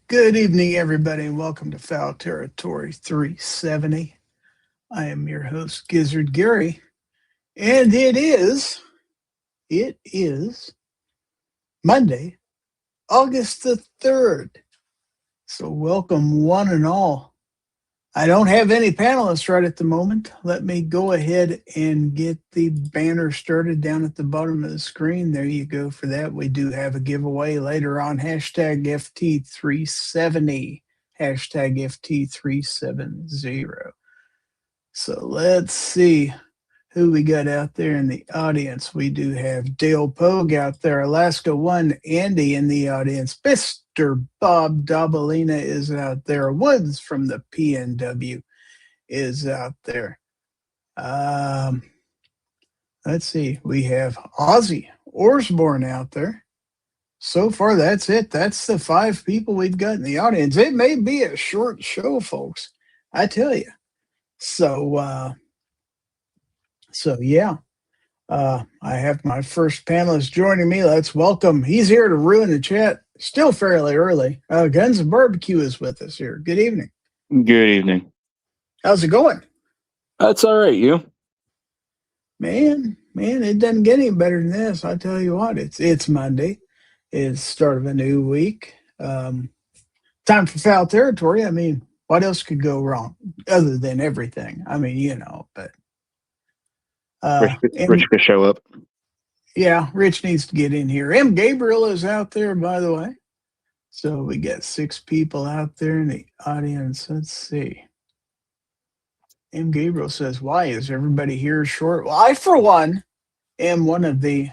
Good evening, everybody, and welcome to Fowl Territory 370. I am your host, Gizzard Gary, and it is Monday, August the 3rd. So welcome one and all. I don't have any panelists right at the moment. Let me go ahead and get the banner started down at the bottom of the screen. There you go for that. We do have a giveaway later on. Hashtag FT370. Hashtag FT370. So let's see who we got out there in the audience. We do have Dale Pogue out there. Alaska One Andy in the audience. Mr. Bob Dabalina is out there. Woods from the PNW is out there. Let's see. We have Ozzy Orsborn out there. So far, that's it. That's the 5 people we've got in the audience. It may be a short show, folks. I tell you. So yeah. I have my first panelist joining me. Let's welcome. He's here to ruin the chat. Still fairly early. Guns and Barbecue is with us here. Good evening. Good evening. How's it going? That's all right. You? Man, it doesn't get any better than this. I tell you what, it's Monday. It's the start of a new week. Time for Fowl Territory. I mean, what else could go wrong other than everything? I mean, but Rich could show up. Yeah, Rich needs to get in here. M. Gabriel is out there, by the way. So we got 6 people out there in the audience. Let's see. M. Gabriel says, why is everybody here short? Well, I, for one, am one of the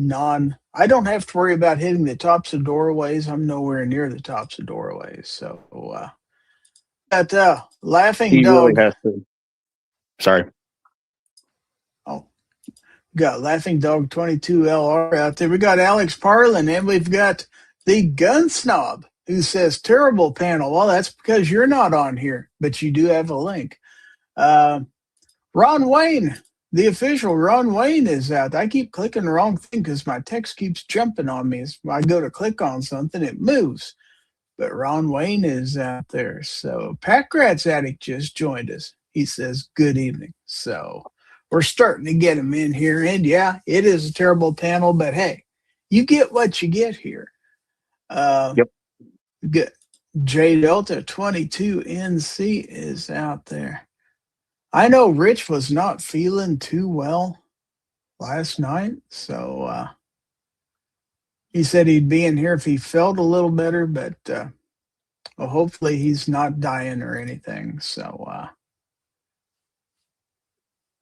I don't have to worry about hitting the tops of doorways. I'm nowhere near the tops of doorways. So, Laughing he Dog. Really has to. Sorry. Got Laughing Dog 22LR out there. We got Alex Parlin, and we've got the Gun Snob who says, terrible panel. Well, that's because you're not on here, but you do have a link. Ron Wayne, the official Ron Wayne is out. I keep clicking the wrong thing because my text keeps jumping on me. As I go to click on something, it moves. But Ron Wayne is out there. So Pack Rats Addict just joined us. He says, good evening. So we're starting to get him in here. And yeah, it is a terrible panel, but hey, you get what you get here. Yep. Good. J Delta 22NC is out there. I know Rich was not feeling too well last night, so he said he'd be in here if he felt a little better, but well, hopefully he's not dying or anything. So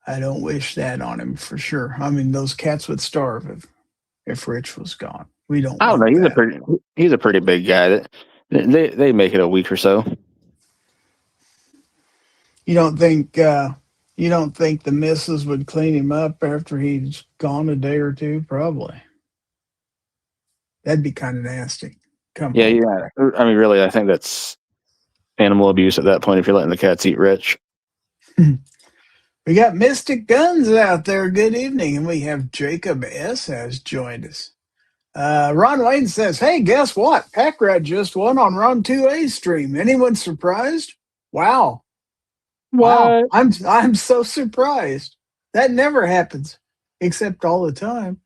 I don't wish that on him for sure. I mean, those cats would starve if Rich was gone. We don't. I don't know. He's a pretty big guy. They make it a week or so. You don't think the missus would clean him up after he's gone a day or two? Probably. That'd be kind of nasty. Yeah. I mean, really, I think that's animal abuse at that point if you're letting the cats eat Rich. We got Mystic Guns out there. Good evening. And we have Jacob S. has joined us. Ron Wayne says, hey, guess what? Pack Rat just won on Ron 2A stream. Anyone surprised? Wow. What? Wow. I'm so surprised. That never happens, except all the time.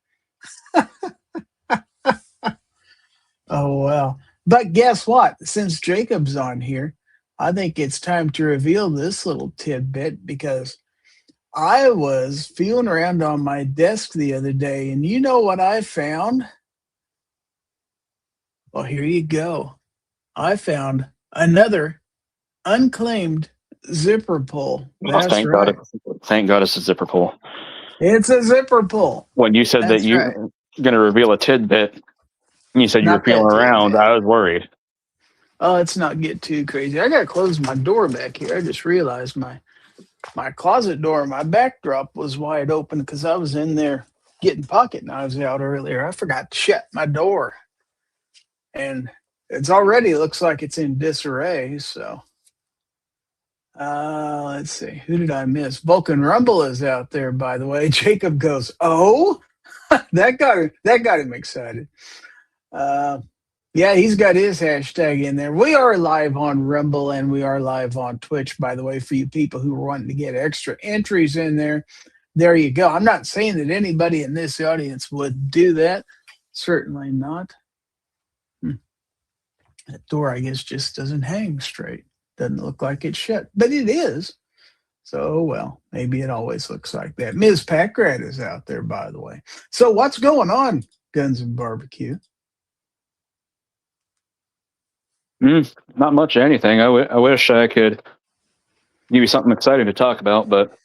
Oh, well. But guess what? Since Jacob's on here, I think it's time to reveal this little tidbit because I was feeling around on my desk the other day, and you know what I found? Well, here you go. I found another unclaimed zipper pull. That's Thank right. God it's a zipper pull. It's a zipper pull. When you said that That's you right. were going to reveal a tidbit, and you said you were Not that feeling around, tidbit. I was worried. Oh, let's not get too crazy. I gotta close my door back here. I just realized my closet door, my backdrop was wide open because I was in there getting pocket knives out earlier. I forgot to shut my door, and it's already looks like it's in disarray. So, let's see, who did I miss? Vulcan Rumble is out there, by the way. Jacob goes, "Oh, that got him excited." Uh, Yeah, he's got his hashtag in there. We are live on Rumble and we are live on Twitch, by the way, for you people who are wanting to get extra entries in there. There you go. I'm not saying that anybody in this audience would do that. Certainly not. That door, I guess, just doesn't hang straight. Doesn't look like it's shut, but it is. So, well, maybe it always looks like that. Ms. Packrat is out there, by the way. So, what's going on, Guns and Barbecue? Not much of anything. I wish I could give you something exciting to talk about, but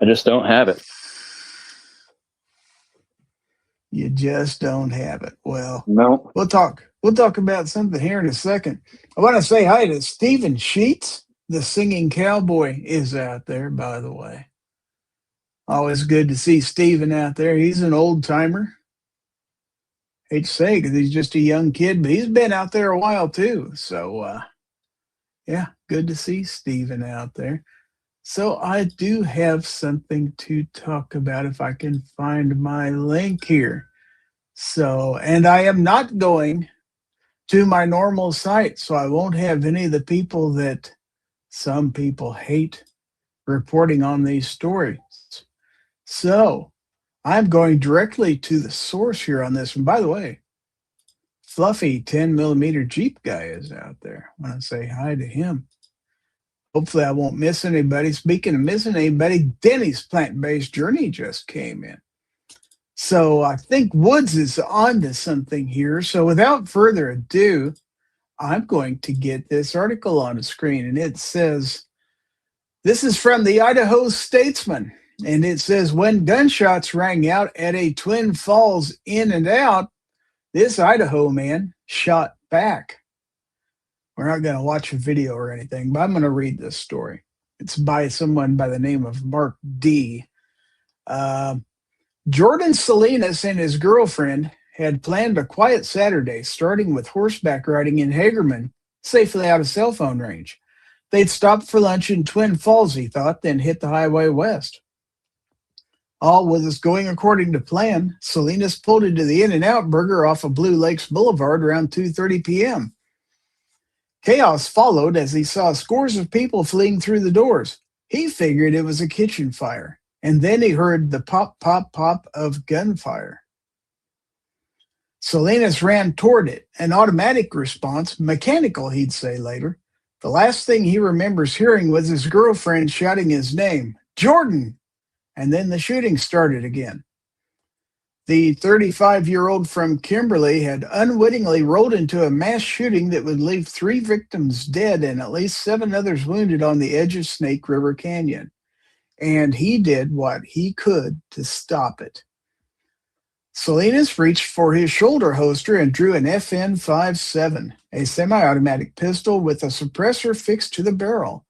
I just don't have it. You just don't have it. Well, no. We'll talk about something here in a second. I want to say hi to Stephen Sheets. The singing cowboy is out there, by the way. Always good to see Stephen out there. He's an old timer. Hate to say because he's just a young kid, but he's been out there a while too. So, yeah, good to see Stephen out there. So I do have something to talk about if I can find my link here. So, and I am not going to my normal site, so I won't have any of the people that some people hate reporting on these stories. So I'm going directly to the source here on this. And by the way, Fluffy 10 millimeter Jeep guy is out there. I want to say hi to him. Hopefully I won't miss anybody. Speaking of missing anybody, Denny's plant-based journey just came in. So I think Woods is on to something here. So without further ado, I'm going to get this article on the screen. And it says, this is from the Idaho Statesman. And it says, when gunshots rang out at a Twin Falls In and Out, this Idaho man shot back. We're not going to watch a video or anything, but I'm going to read this story. It's by someone by the name of Mark D. Jordan Salinas and his girlfriend had planned a quiet Saturday, starting with horseback riding in Hagerman, safely out of cell phone range. They'd stop for lunch in Twin Falls, he thought, then hit the highway west. All was going according to plan. Salinas pulled into the In-N-Out Burger off of Blue Lakes Boulevard around 2:30 p.m. Chaos followed as he saw scores of people fleeing through the doors. He figured it was a kitchen fire, and then he heard the pop, pop, pop of gunfire. Salinas ran toward it, an automatic response, mechanical, he'd say later. The last thing he remembers hearing was his girlfriend shouting his name, Jordan, and then the shooting started again. The 35-year-old from Kimberly had unwittingly rolled into a mass shooting that would leave 3 victims dead and at least 7 others wounded on the edge of Snake River Canyon. And he did what he could to stop it. Salinas reached for his shoulder holster and drew an FN-57, a semi-automatic pistol with a suppressor fixed to the barrel.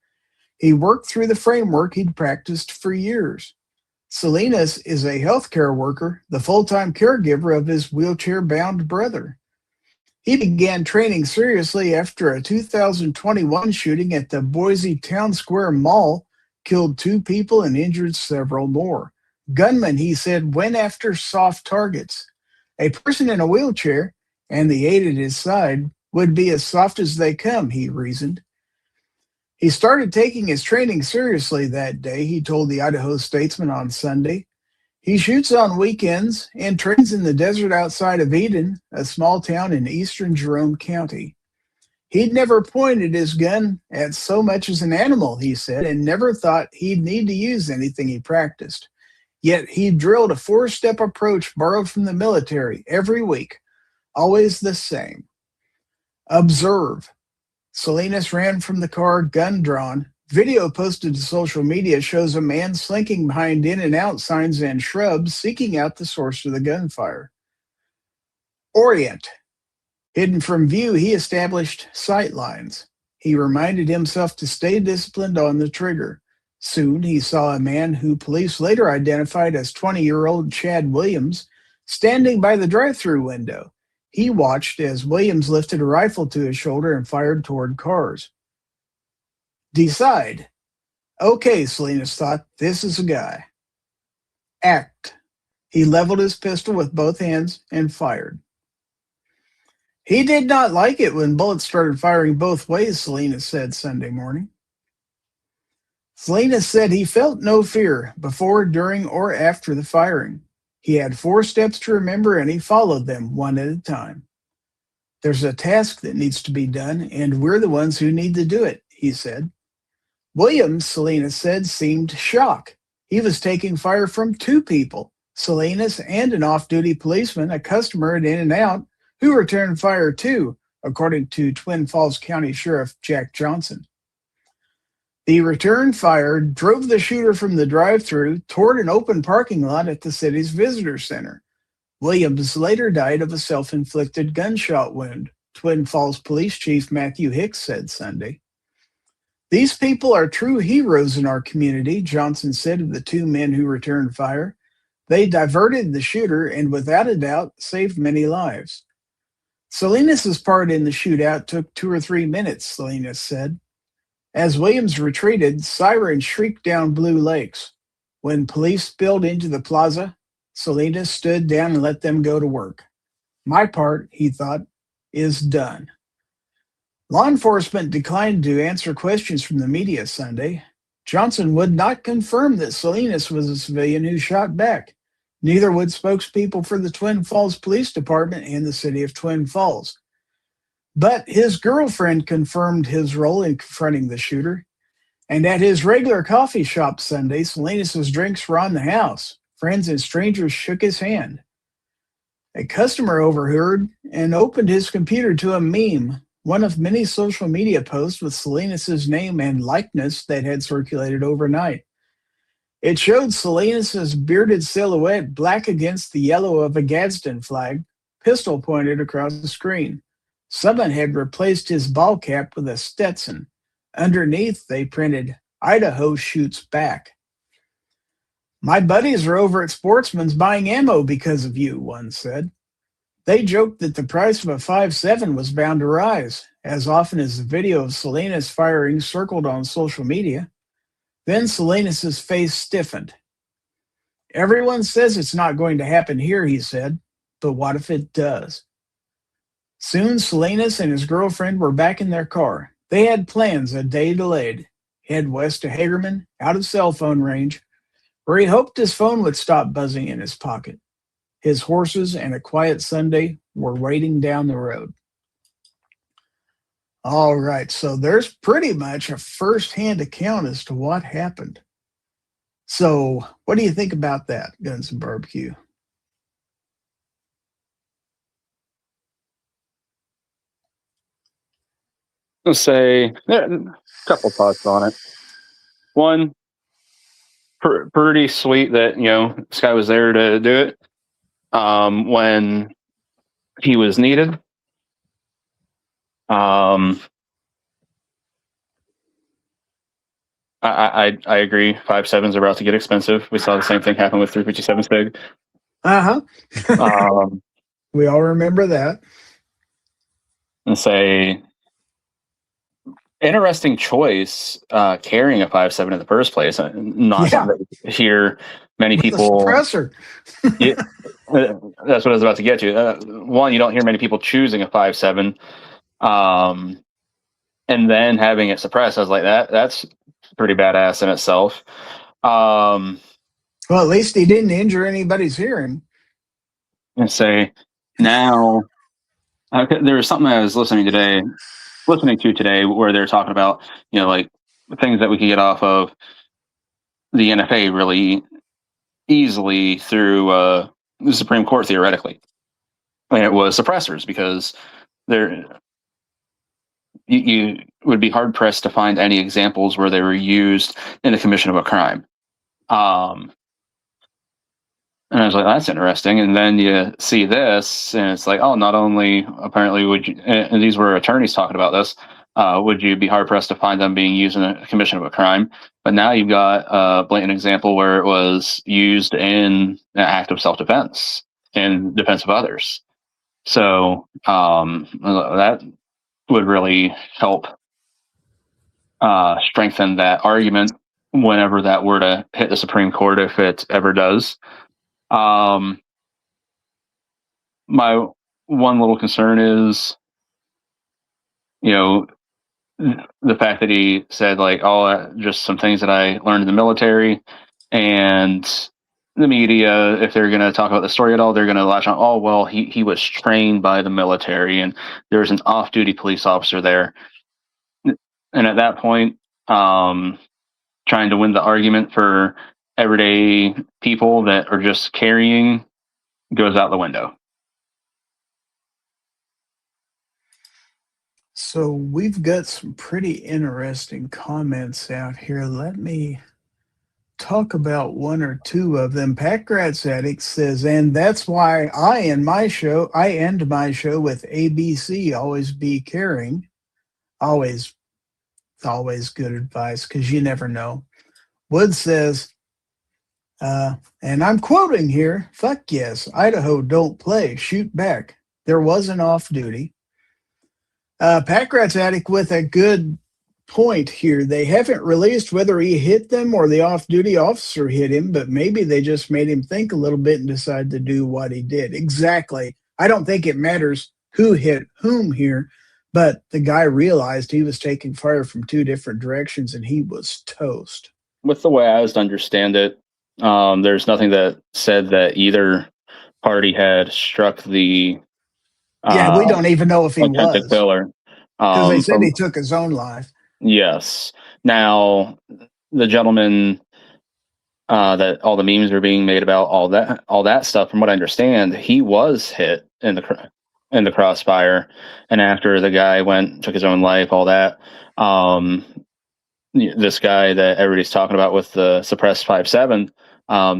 He worked through the framework he'd practiced for years. Salinas is a healthcare worker, the full-time caregiver of his wheelchair-bound brother. He began training seriously after a 2021 shooting at the Boise Town Square Mall killed 2 people and injured several more. Gunmen, he said, went after soft targets. A person in a wheelchair and the aide at his side would be as soft as they come, he reasoned. He started taking his training seriously that day, he told the Idaho Statesman on Sunday. He shoots on weekends and trains in the desert outside of Eden, a small town in eastern Jerome County. He'd never pointed his gun at so much as an animal, he said, and never thought he'd need to use anything he practiced. Yet he drilled a 4-step approach borrowed from the military every week, always the same. Observe. Salinas ran from the car, gun drawn, Video posted to social media shows a man slinking behind in and out signs and shrubs, seeking out the source of the gunfire. Orient. Hidden from view, he established sight lines. He reminded himself to stay disciplined on the trigger. Soon, he saw a man who police later identified as 20-year-old Chad Williams standing by the drive-through window. He watched as Williams lifted a rifle to his shoulder and fired toward cars. Decide. Okay, Salinas thought, this is a guy. Act. He leveled his pistol with both hands and fired. He did not like it when bullets started firing both ways, Salinas said Sunday morning. Salinas said he felt no fear before, during, or after the firing. He had 4 steps to remember, and he followed them one at a time. There's a task that needs to be done, and we're the ones who need to do it, he said. Williams, Salinas said, seemed shocked. He was taking fire from 2 people, Salinas and an off-duty policeman, a customer at In-N-Out, who returned fire too, according to Twin Falls County Sheriff Jack Johnson. The return fire drove the shooter from the drive-thru toward an open parking lot at the city's visitor center. Williams later died of a self-inflicted gunshot wound, Twin Falls Police Chief Matthew Hicks said Sunday. These people are true heroes in our community, Johnson said of the 2 men who returned fire. They diverted the shooter and, without a doubt, saved many lives. Salinas' part in the shootout took 2 or 3 minutes, Salinas said. As Williams retreated, sirens shrieked down Blue Lakes. When police spilled into the plaza, Salinas stood down and let them go to work. My part, he thought, is done. Law enforcement declined to answer questions from the media Sunday. Johnson would not confirm that Salinas was a civilian who shot back. Neither would spokespeople for the Twin Falls Police Department and the city of Twin Falls. But his girlfriend confirmed his role in confronting the shooter. And at his regular coffee shop Sunday, Salinas' drinks were on the house. Friends and strangers shook his hand. A customer overheard and opened his computer to a meme, one of many social media posts with Salinas' name and likeness that had circulated overnight. It showed Salinas' bearded silhouette black against the yellow of a Gadsden flag, pistol pointed across the screen. Someone had replaced his ball cap with a Stetson. Underneath, they printed, Idaho shoots back. My buddies are over at Sportsman's buying ammo because of you, one said. They joked that the price of a 5.7 was bound to rise, as often as the video of Salinas firing circled on social media. Then Salinas' face stiffened. Everyone says it's not going to happen here, he said, but what if it does? Soon Salinas and his girlfriend were back in their car. They had plans a day delayed. Head west to Hagerman, out of cell phone range, where he hoped his phone would stop buzzing in his pocket. His horses and a quiet Sunday were waiting down the road. All right, so there's pretty much a first-hand account as to what happened. So what do you think about that, Guns and Barbecue? Let's say a couple thoughts on it. One, pretty sweet that this guy was there to do it when he was needed. I agree. 5.7s are about to get expensive. We saw the same thing happen with 357 Sig. We all remember that. And say, interesting choice carrying a 5.7 in the first place. Not something that hear many people. Suppressor. Yeah, that's what I was about to get to. One, you don't hear many people choosing a 5.7, and then having it suppressed. I was like, that's pretty badass in itself. Well, at least he didn't injure anybody's hearing. And say now, there was something I was listening to today where they're talking about, like things that we could get off of the NFA really easily through the Supreme Court theoretically. And it was suppressors because they're, you would be hard pressed to find any examples where they were used in the commission of a crime. And I was like, that's interesting. And then you see this, and it's like, oh, not only apparently would you, and these were attorneys talking about this, would you be hard pressed to find them being used in a commission of a crime? But now you've got a blatant example where it was used in an act of self-defense in defense of others. So that would really help strengthen that argument whenever that were to hit the Supreme Court, if it ever does. My one little concern is, the fact that he said, like, oh, just some things that I learned in the military, and the media, if they're going to talk about the story at all, they're going to latch on, oh, well, he was trained by the military and there's an off-duty police officer there. And at that point, trying to win the argument for everyday people that are just carrying goes out the window. So we've got some pretty interesting comments out here. Let me talk about one or two of them. Pat Gratz Addict says, and that's why I end my show with ABC, always be caring. Always good advice, because you never know. Wood says, and I'm quoting here, fuck yes, Idaho don't play, shoot back. There was an off-duty. Pat Gratz Attic with a good point here. They haven't released whether he hit them or the off-duty officer hit him, but maybe they just made him think a little bit and decide to do what he did. Exactly. I don't think it matters who hit whom here, but the guy realized he was taking fire from two different directions and he was toast. With the way I was to understand it, there's nothing that said that either party had struck the we don't even know if he was. Killer. Because they said he took his own life. Yes. Now, the gentleman that all the memes are being made about, all that stuff, from what I understand, he was hit in the crossfire, and after the guy took his own life, all that. This guy that everybody's talking about with the suppressed 5.7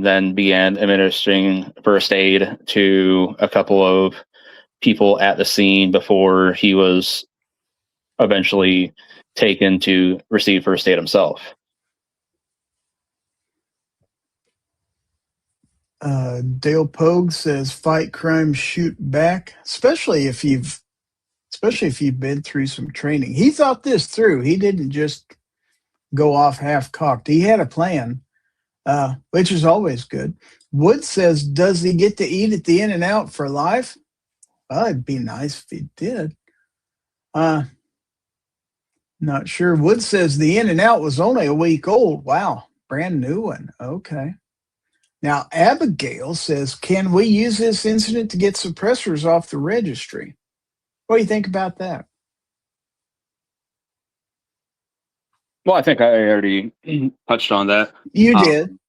then began administering first aid to a couple of people at the scene before he was eventually taken to receive first aid himself. Dale Pogue says, fight crime, shoot back, especially if you've been through some training. He thought this through. He didn't just go off half-cocked. He had a plan, which is always good. Wood says, does he get to eat at the In-N-Out for life? Well, it'd be nice if he did. Not sure. Wood says the In-N-Out was only a week old. Wow, brand new one. Okay. Now, Abigail says, can we use this incident to get suppressors off the registry? What do you think about that? Well, I think I already touched on that. You did.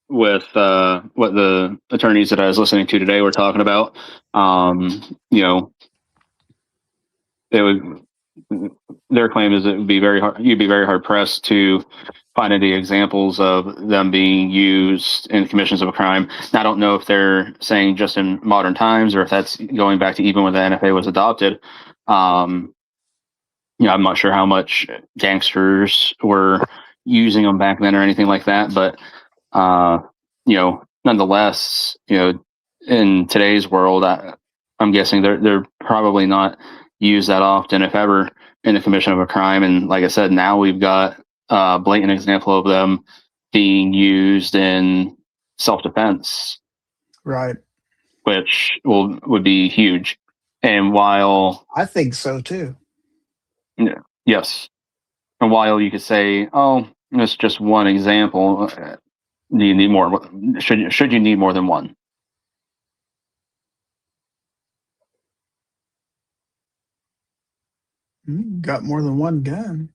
With what the attorneys that I was listening to today were talking about. Their claim is it would be very hard. You'd be very hard pressed to find any examples of them being used in commissions of a crime. Now, I don't know if they're saying just in modern times or if that's going back to even when the NFA was adopted. I'm not sure how much gangsters were using them back then or anything like that, but nonetheless, in today's world, I'm guessing they're probably not used that often, if ever, in the commission of a crime. And like I said, now we've got a blatant example of them being used in self-defense, right? Which would be huge. And while I think so too. Yes, and while you could say, "Oh, it's just one example," do you need more? Should you need more than one? Got more than one gun.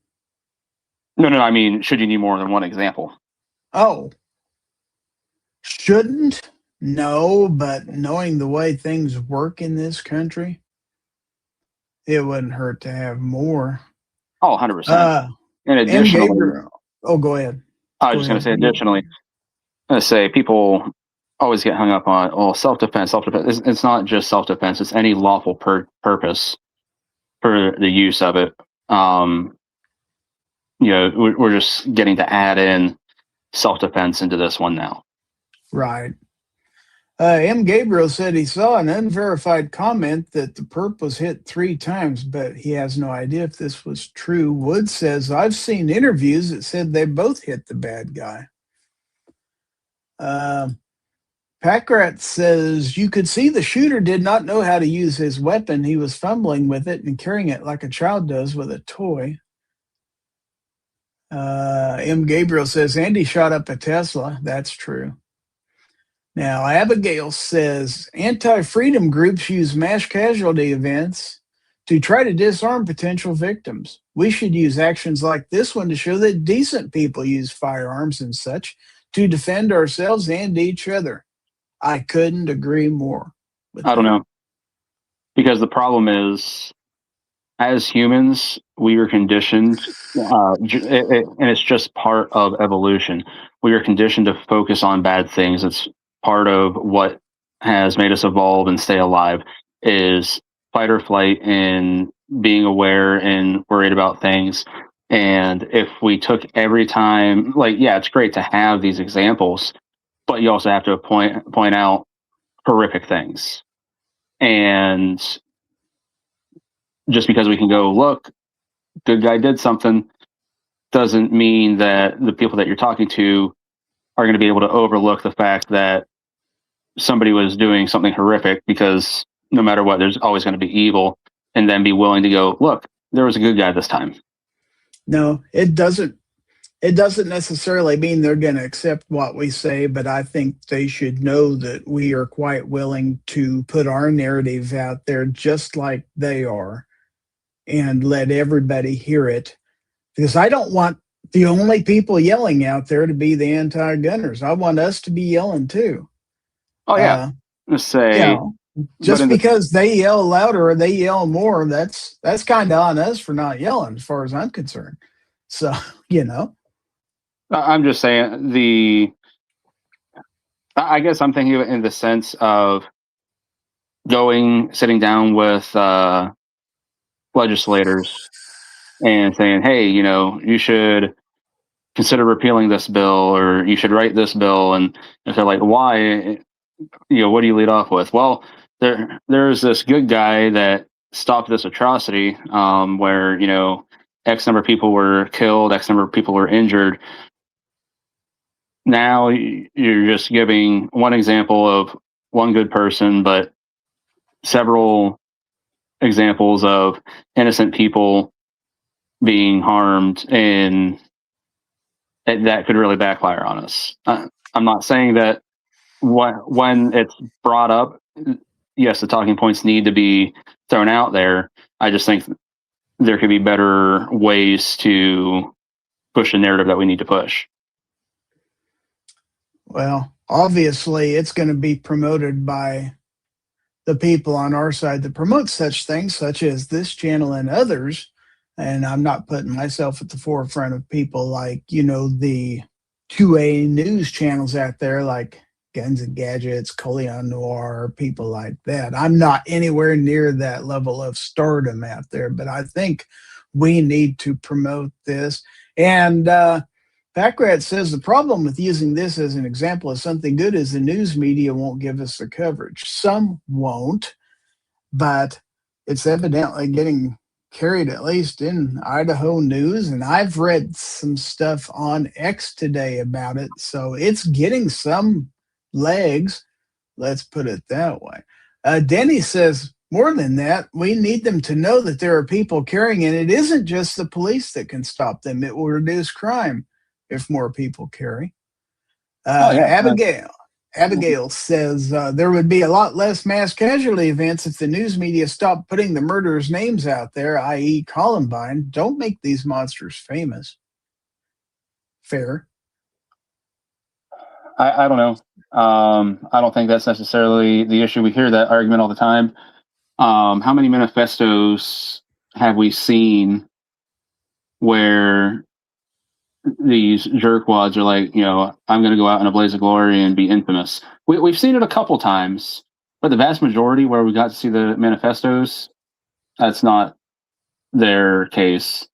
No. I mean, should you need more than one example? Oh, shouldn't? No, but knowing the way things work in this country, it wouldn't hurt to have more. Oh, 100%. And M. additionally, Gabriel. Oh, go ahead. I was just going to say, additionally, I'm going to say people always get hung up on, oh, self-defense, self-defense. It's not just self-defense. It's any lawful purpose for the use of it. We're just getting to add in self-defense into this one now. Right. M. Gabriel said he saw an unverified comment that the perp was hit 3 times, but he has no idea if this was true. Wood says, I've seen interviews that said they both hit the bad guy. Packrat says, you could see the shooter did not know how to use his weapon. He was fumbling with it and carrying it like a child does with a toy. M. Gabriel says, Andy shot up a Tesla. That's true. Now, Abigail says, anti-freedom groups use mass casualty events to try to disarm potential victims. We should use actions like this one to show that decent people use firearms and such to defend ourselves and each other. I couldn't agree more. I don't know. Because the problem is, as humans, we are conditioned, and it's just part of evolution. We are conditioned to focus on bad things. It's part of what has made us evolve and stay alive is fight or flight and being aware and worried about things. And if we took every time, it's great to have these examples, but you also have to point out horrific things. And just because we can go, look, good guy did something, doesn't mean that the people that you're talking to are going to be able to overlook the fact that somebody was doing something horrific, because no matter what, there's always going to be evil, and then be willing to go, look, there was a good guy this time. No, it doesn't. It doesn't necessarily mean they're going to accept what we say, but I think they should know that we are quite willing to put our narrative out there just like they are and let everybody hear it. Because I don't want the only people yelling out there to be the anti-gunners. I want us to be yelling too. Oh, yeah. Just because they yell louder or they yell more, that's kind of on us for not yelling, as far as I'm concerned. So, I'm just saying I guess I'm thinking of it in the sense of sitting down with legislators and saying, hey, you should consider repealing this bill, or you should write this bill. And if they're like, why? What do you lead off with? Well, there's this good guy that stopped this atrocity where, X number of people were killed, X number of people were injured. Now you're just giving one example of one good person, but several examples of innocent people being harmed, and that could really backfire on us. I'm not saying that when it's brought up, yes, the talking points need to be thrown out there. I just think there could be better ways to push the narrative that we need to push. Well, obviously, it's going to be promoted by the people on our side that promote such things, such as this channel and others. And I'm not putting myself at the forefront of people like, the 2A news channels out there, like Guns and Gadgets, Coleon Noir, people like that. I'm not anywhere near that level of stardom out there, but I think we need to promote this. And Packrat says the problem with using this as an example of something good is the news media won't give us the coverage. Some won't, but it's evidently getting carried, at least in Idaho news. And I've read some stuff on X today about it. So it's getting some legs. Let's put it that way. Denny says, more than that, we need them to know that there are people carrying it. It isn't just the police that can stop them. It will reduce crime if more people carry. Abigail says there would be a lot less mass casualty events if the news media stopped putting the murderers' names out there, i.e. Columbine. Don't make these monsters famous. Fair. I don't know. I don't think that's necessarily the issue. We hear that argument all the time. How many manifestos have we seen where these jerkwads are like, I'm going to go out in a blaze of glory and be infamous. We've seen it a couple times, but the vast majority where we got to see the manifestos, that's not their case.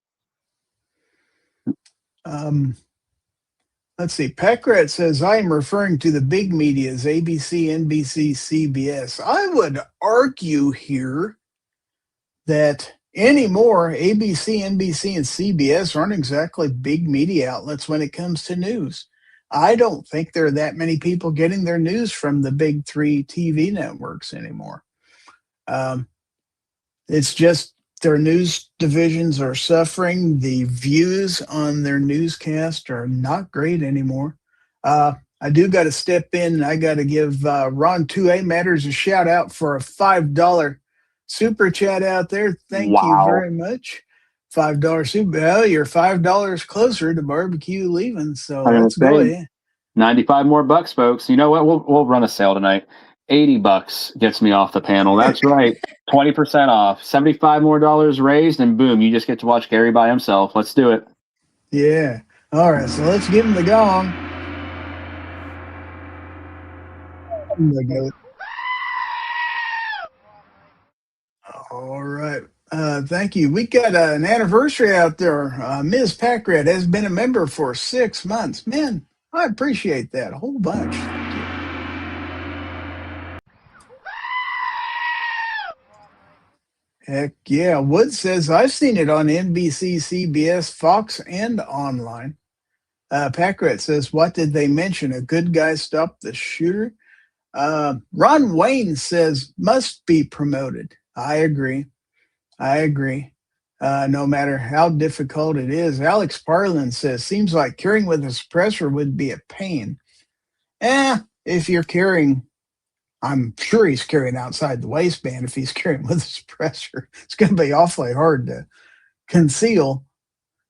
Let's see. Packrat says, I am referring to the big medias, ABC, NBC, CBS. I would argue here that anymore, ABC, NBC, and CBS aren't exactly big media outlets when it comes to news. I don't think there are that many people getting their news from the big three TV networks anymore. It's just their news divisions are suffering. The views on their newscast are not great anymore. I do got to step in. I got to give Ron 2A Matters a shout out for a $5 super chat out there. Thank you very much. $5 super. Well, you're $5 closer to barbecue leaving. So let's go ahead. 95 more bucks, folks. You know what? We'll run a sale tonight. $80 gets me off the panel. That's right. 20% off. $75 more raised, and boom, you just get to watch Gary by himself. Let's do it. Yeah. All right. So let's give him the gong. All right. Thank you. We got an anniversary out there. Ms. Packrat has been a member for 6 months. Man, I appreciate that a whole bunch. Heck yeah. Wood says, I've seen it on NBC, CBS, Fox, and online. Packrat says, what did they mention? A good guy stopped the shooter? Ron Wayne says, must be promoted. I agree. No matter how difficult it is. Alex Parlin says, seems like carrying with a suppressor would be a pain. If you're carrying, I'm sure he's carrying outside the waistband. If he's carrying with a suppressor, it's going to be awfully hard to conceal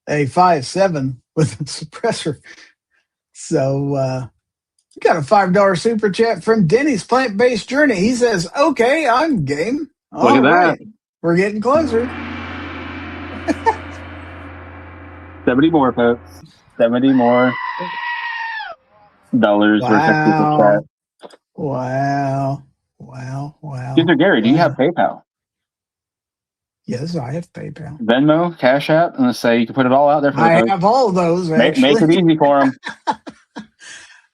a 5.7 with a suppressor. So, got a $5 super chat from Denny's Plant-Based Journey. He says, okay, I'm game. Look at that. We're getting closer. 70 more, folks. 70 more dollars. Wow. Gizzard Gary, do you have PayPal? Yes, I have PayPal. Venmo, Cash App, and let's say you can put it all out there for the I have all those, actually. Make it easy for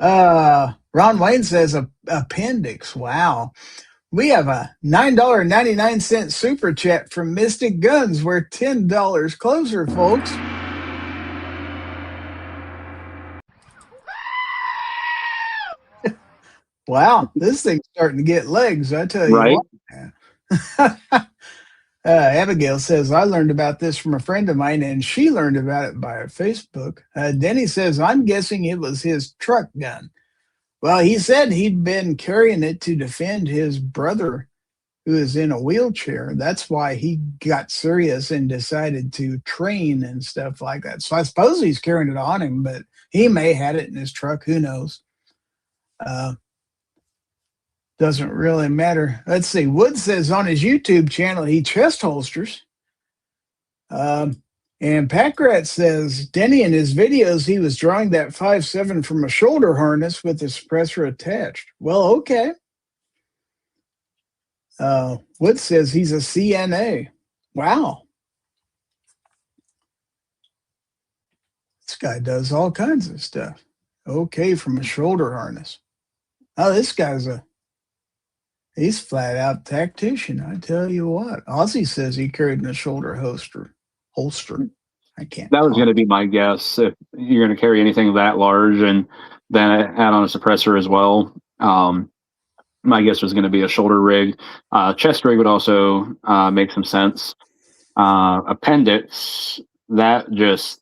them. Ron Wayne says appendix. Wow. We have a $9.99 super chat from Mystic Guns. We're $10 closer, folks. Wow, this thing's starting to get legs, I tell you right? What. Abigail says, I learned about this from a friend of mine, and she learned about it by Facebook. Denny says, I'm guessing it was his truck gun. Well, he said he'd been carrying it to defend his brother who is in a wheelchair. That's why he got serious and decided to train and stuff like that. So I suppose he's carrying it on him, but he may have had it in his truck. Who knows? Doesn't really matter. Let's see. Wood says on his YouTube channel, he chest holsters. And Packrat says, Denny, in his videos, he was drawing that 5.7 from a shoulder harness with the suppressor attached. Well, okay. Wood says he's a CNA. Wow. This guy does all kinds of stuff. Okay, from a shoulder harness. Oh, this guy's he's flat out tactician. I tell you what. Ozzy says he carried in a shoulder holster. I can't. That was going to be my guess. If you're going to carry anything that large and then add on a suppressor as well, my guess was going to be a shoulder rig. Chest rig would also make some sense. Appendix, that just,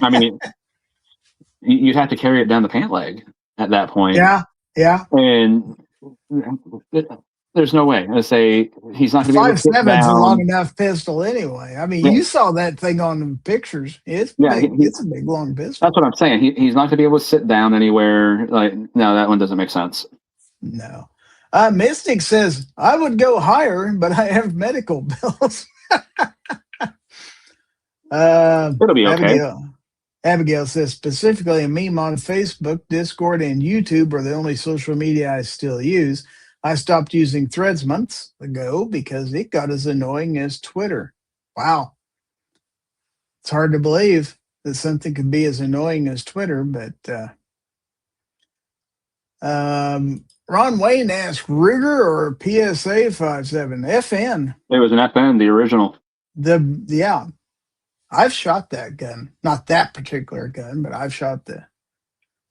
I mean, you'd have to carry it down the pant leg at that point. Yeah. And there's no way. I say he's not going to be able to sit down. 5.7's a long enough pistol anyway. I mean, you saw that thing on the pictures. It's big. It's a big, long pistol. That's what I'm saying. He's not going to be able to sit down anywhere. Like, no, that one doesn't make sense. No. Mystic says, I would go higher, but I have medical bills. It'll be okay. Abigail says, specifically a meme on Facebook, Discord, and YouTube are the only social media I still use. I stopped using Threads months ago because it got as annoying as Twitter. Wow. It's hard to believe that something could be as annoying as Twitter, but Ron Wayne asked, Ruger or PSA 57? FN. It was an FN, the original. Yeah. I've shot that gun. Not that particular gun, but I've shot the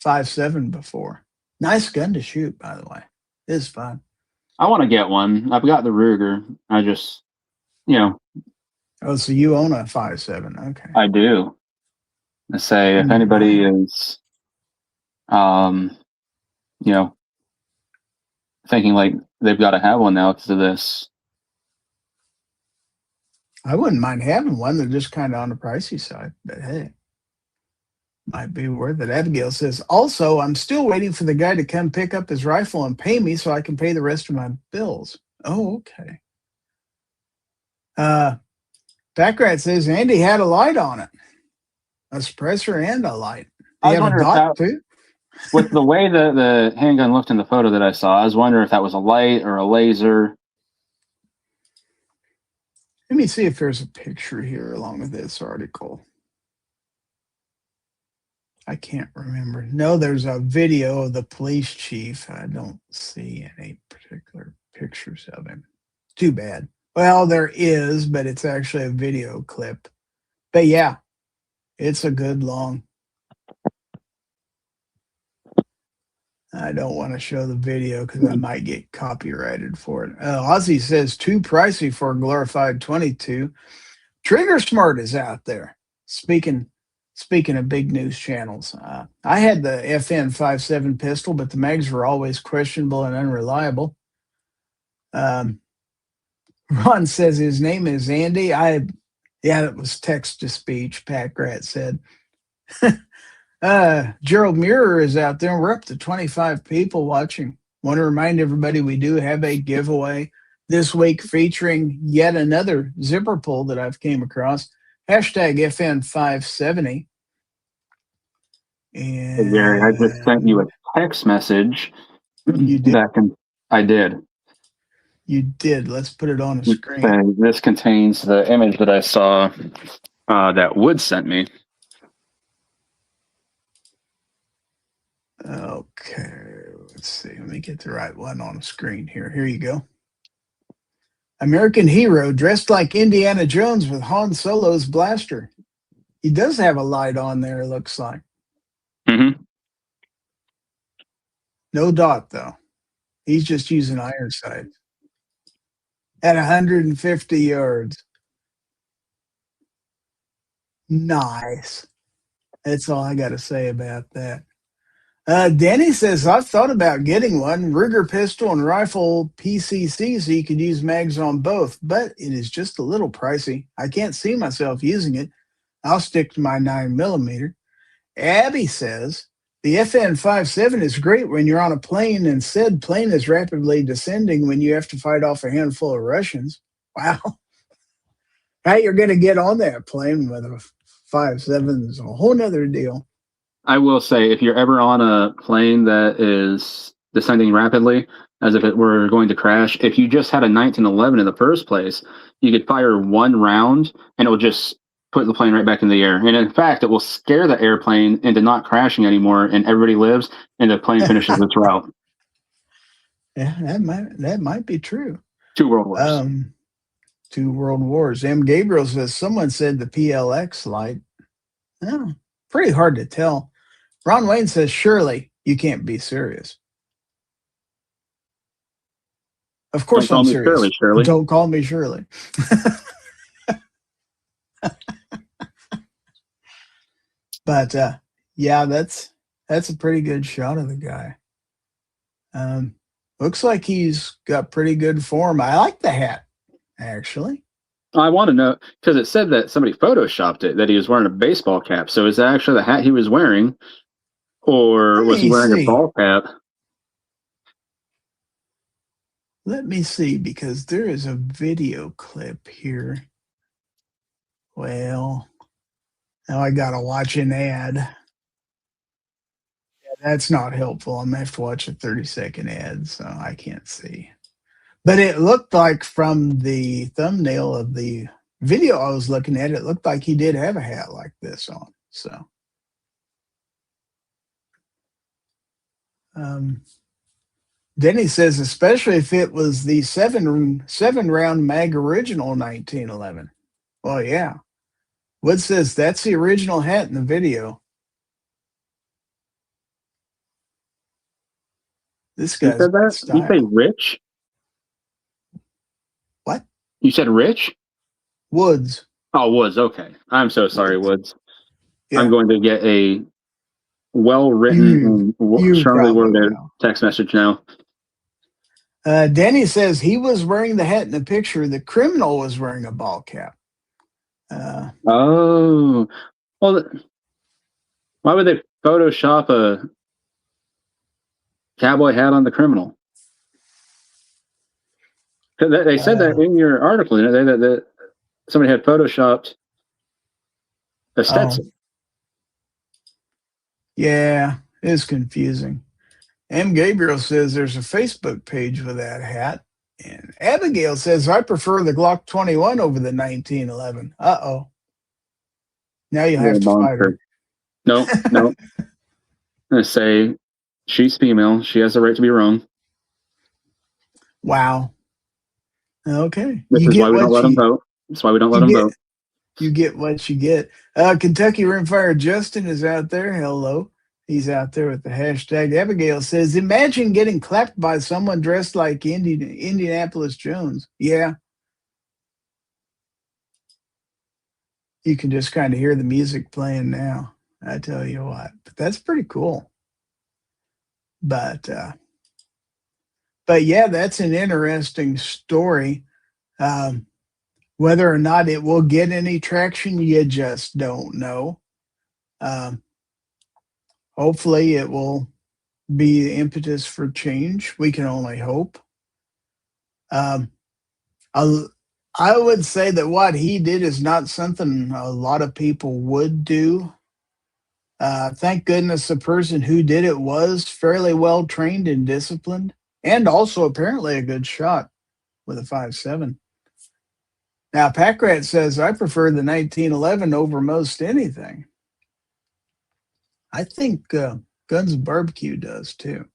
5.7 before. Nice gun to shoot, by the way. It's fun. I want to get one. I've got the Ruger. I just, Oh, so you own a 5.7? Okay. I do. I say if anybody is, thinking like they've got to have one now because of this. I wouldn't mind having one. They're just kind of on the pricey side, but hey, might be worth it. Abigail says, also, I'm still waiting for the guy to come pick up his rifle and pay me so I can pay the rest of my bills. Oh, okay. Backrat says, Andy had a light on it, a suppressor and a light. I was wondering if that, too? With the way the handgun looked in the photo that I saw, I was wondering if that was a light or a laser. Let me see if there's a picture here along with this article. I can't remember. No, there's a video of the police chief. I don't see any particular pictures of him. Too bad. Well, there is, but it's actually a video clip. But yeah, it's a good long. I don't want to show the video because I might get copyrighted for it. Ozzy says, too pricey for a glorified 22. Trigger Smart is out there. Speaking of big news channels, I had the FN 5.7 pistol, but the mags were always questionable and unreliable. Ron says his name is Andy. It was text to speech, Pat Rat said. Gerald Muir is out there, and we're up to 25 people watching. Want to remind everybody we do have a giveaway this week featuring yet another zipper pull that I've came across. Hashtag FN570. And hey, Gary, I just sent you a text message. You did? I did. You did. Let's put it on the screen. And this contains the image that I saw that Wood sent me. Okay, let's see. Let me get the right one on the screen here. Here you go. American hero dressed like Indiana Jones with Han Solo's blaster. He does have a light on there, it looks like. Mm-hmm. No dot, though. He's just using iron sights. At 150 yards. Nice. That's all I got to say about that. Danny says, I've thought about getting one, Ruger pistol and rifle PCC, so you could use mags on both, but it is just a little pricey. I can't see myself using it. I'll stick to my 9mm. Abby says, the FN 5.7 is great when you're on a plane and said plane is rapidly descending when you have to fight off a handful of Russians. Wow. How you're going to get on that plane with a 5.7 is a whole nother deal. I will say, if you're ever on a plane that is descending rapidly, as if it were going to crash, if you just had a 1911 in the first place, you could fire one round and it will just put the plane right back in the air. And in fact, it will scare the airplane into not crashing anymore, and everybody lives, and the plane finishes its route. Yeah, that might be true. 2 World Wars. 2 World Wars. M. Gabriel says, someone said the PLX light. Oh, pretty hard to tell. Ron Wayne says, surely you can't be serious. Of course I'm serious. Shirley. Don't call me Shirley. But yeah, that's a pretty good shot of the guy. Looks like he's got pretty good form. I like the hat, actually. I want to know, because it said that somebody photoshopped it, that he was wearing a baseball cap. So is that actually the hat he was wearing? Or was he wearing a ball cap? Let me see, because there is a video clip here. Well, Now I got to watch an ad. Yeah, that's not helpful. I'm going to have to watch a 30-second ad, so I can't see. But it looked like from the thumbnail of the video I was looking at, it looked like he did have a hat like this on. So, then he says, especially if it was the seven round mag original 1911. Well, yeah. Wood says that's the original hat in the video. This You guy's said that? style. You say Rich? What? You said Rich? Woods. Oh, Woods. Okay. I'm so sorry, Woods. Yeah. I'm going to get a well-written and strongly worded text message now. Danny says he was wearing the hat in the picture. The criminal was wearing a ball cap. Oh. Well, why would they Photoshop a cowboy hat on the criminal? Because they said that in your article, that somebody had photoshopped a Stetson. Yeah, it's confusing. M. Gabriel says there's a Facebook page with that hat. And Abigail says, I prefer the Glock 21 over the 1911. Uh-oh. Now you have to fight her. No. I'm going to say she's female. She has the right to be wrong. Wow. Okay. This is why we don't let them vote. That's why we don't let them vote. You get what you get. Kentucky Rimfire Justin is out there. Hello. He's out there with the hashtag. Abigail says, imagine getting clapped by someone dressed like Indianapolis Jones. Yeah. You can just kind of hear the music playing now. I tell you what. But that's pretty cool. But yeah, that's an interesting story. Whether or not it will get any traction, you just don't know. Hopefully it will be the impetus for change. We can only hope. I would say that what he did is not something a lot of people would do. Thank goodness the person who did it was fairly well trained and disciplined, and also apparently a good shot with a 5.7. Now, Packrat says, I prefer the 1911 over most anything. I think Guns Barbecue does too.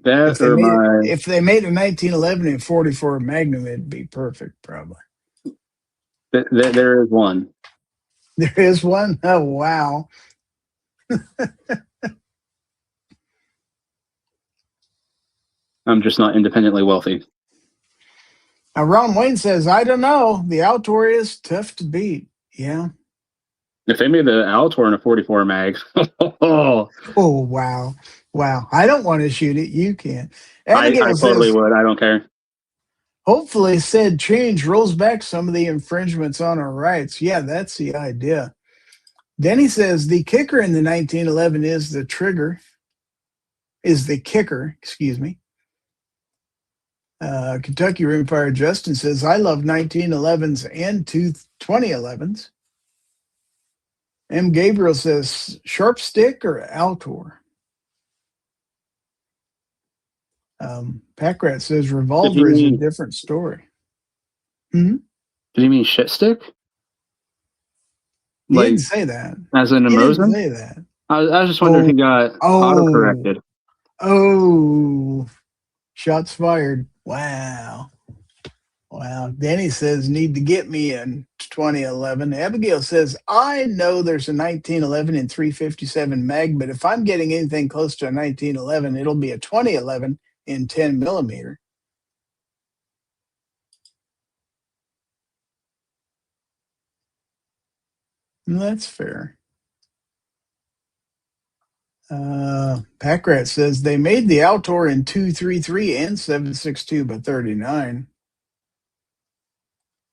If they made a 1911 and 44 Magnum, it'd be perfect, probably. There is one. There is one? Oh, wow. I'm just not independently wealthy. Ron Wayne says, I don't know. The Altor is tough to beat. Yeah. If they made the Altor in a 44 mag. Oh, wow. Wow. I don't want to shoot it. You can. I totally would. I don't care. Hopefully said change rolls back some of the infringements on our rights. Yeah, that's the idea. Denny says the kicker in the 1911 is the kicker, excuse me. Kentucky Rimfire Justin says, I love 1911s and 2011s. M. Gabriel says, sharp stick or Altor? Packrat says, revolver is a different story. Did he mean shit stick? He didn't say that. As in a Mosin? He didn't say that. I was just wondering if he got auto-corrected. Oh, shots fired. Wow. Danny says, need to get me in 2011. Abigail says, I know there's a 1911 and 357 mag, but if I'm getting anything close to a 1911, it'll be a 2011 in 10 millimeter. That's fair. Packrat says they made the Altor in 233 and 7.62 by 39.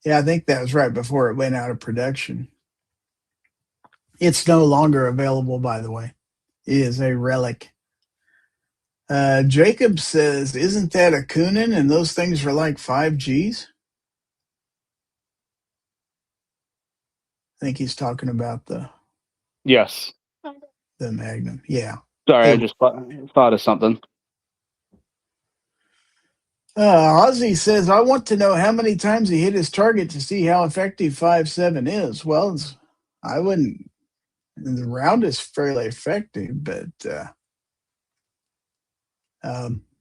Yeah, I think that was right before it went out of production. It's no longer available, by the way. It is a relic. Jacob says, isn't that a Kunin and those things are like 5Gs? I think he's talking about the Yes. Magnum. Yeah. Sorry, Hey, I just thought of something. Ozzy says, I want to know how many times he hit his target to see how effective 5.7 is. Well, I wouldn't. The round is fairly effective, but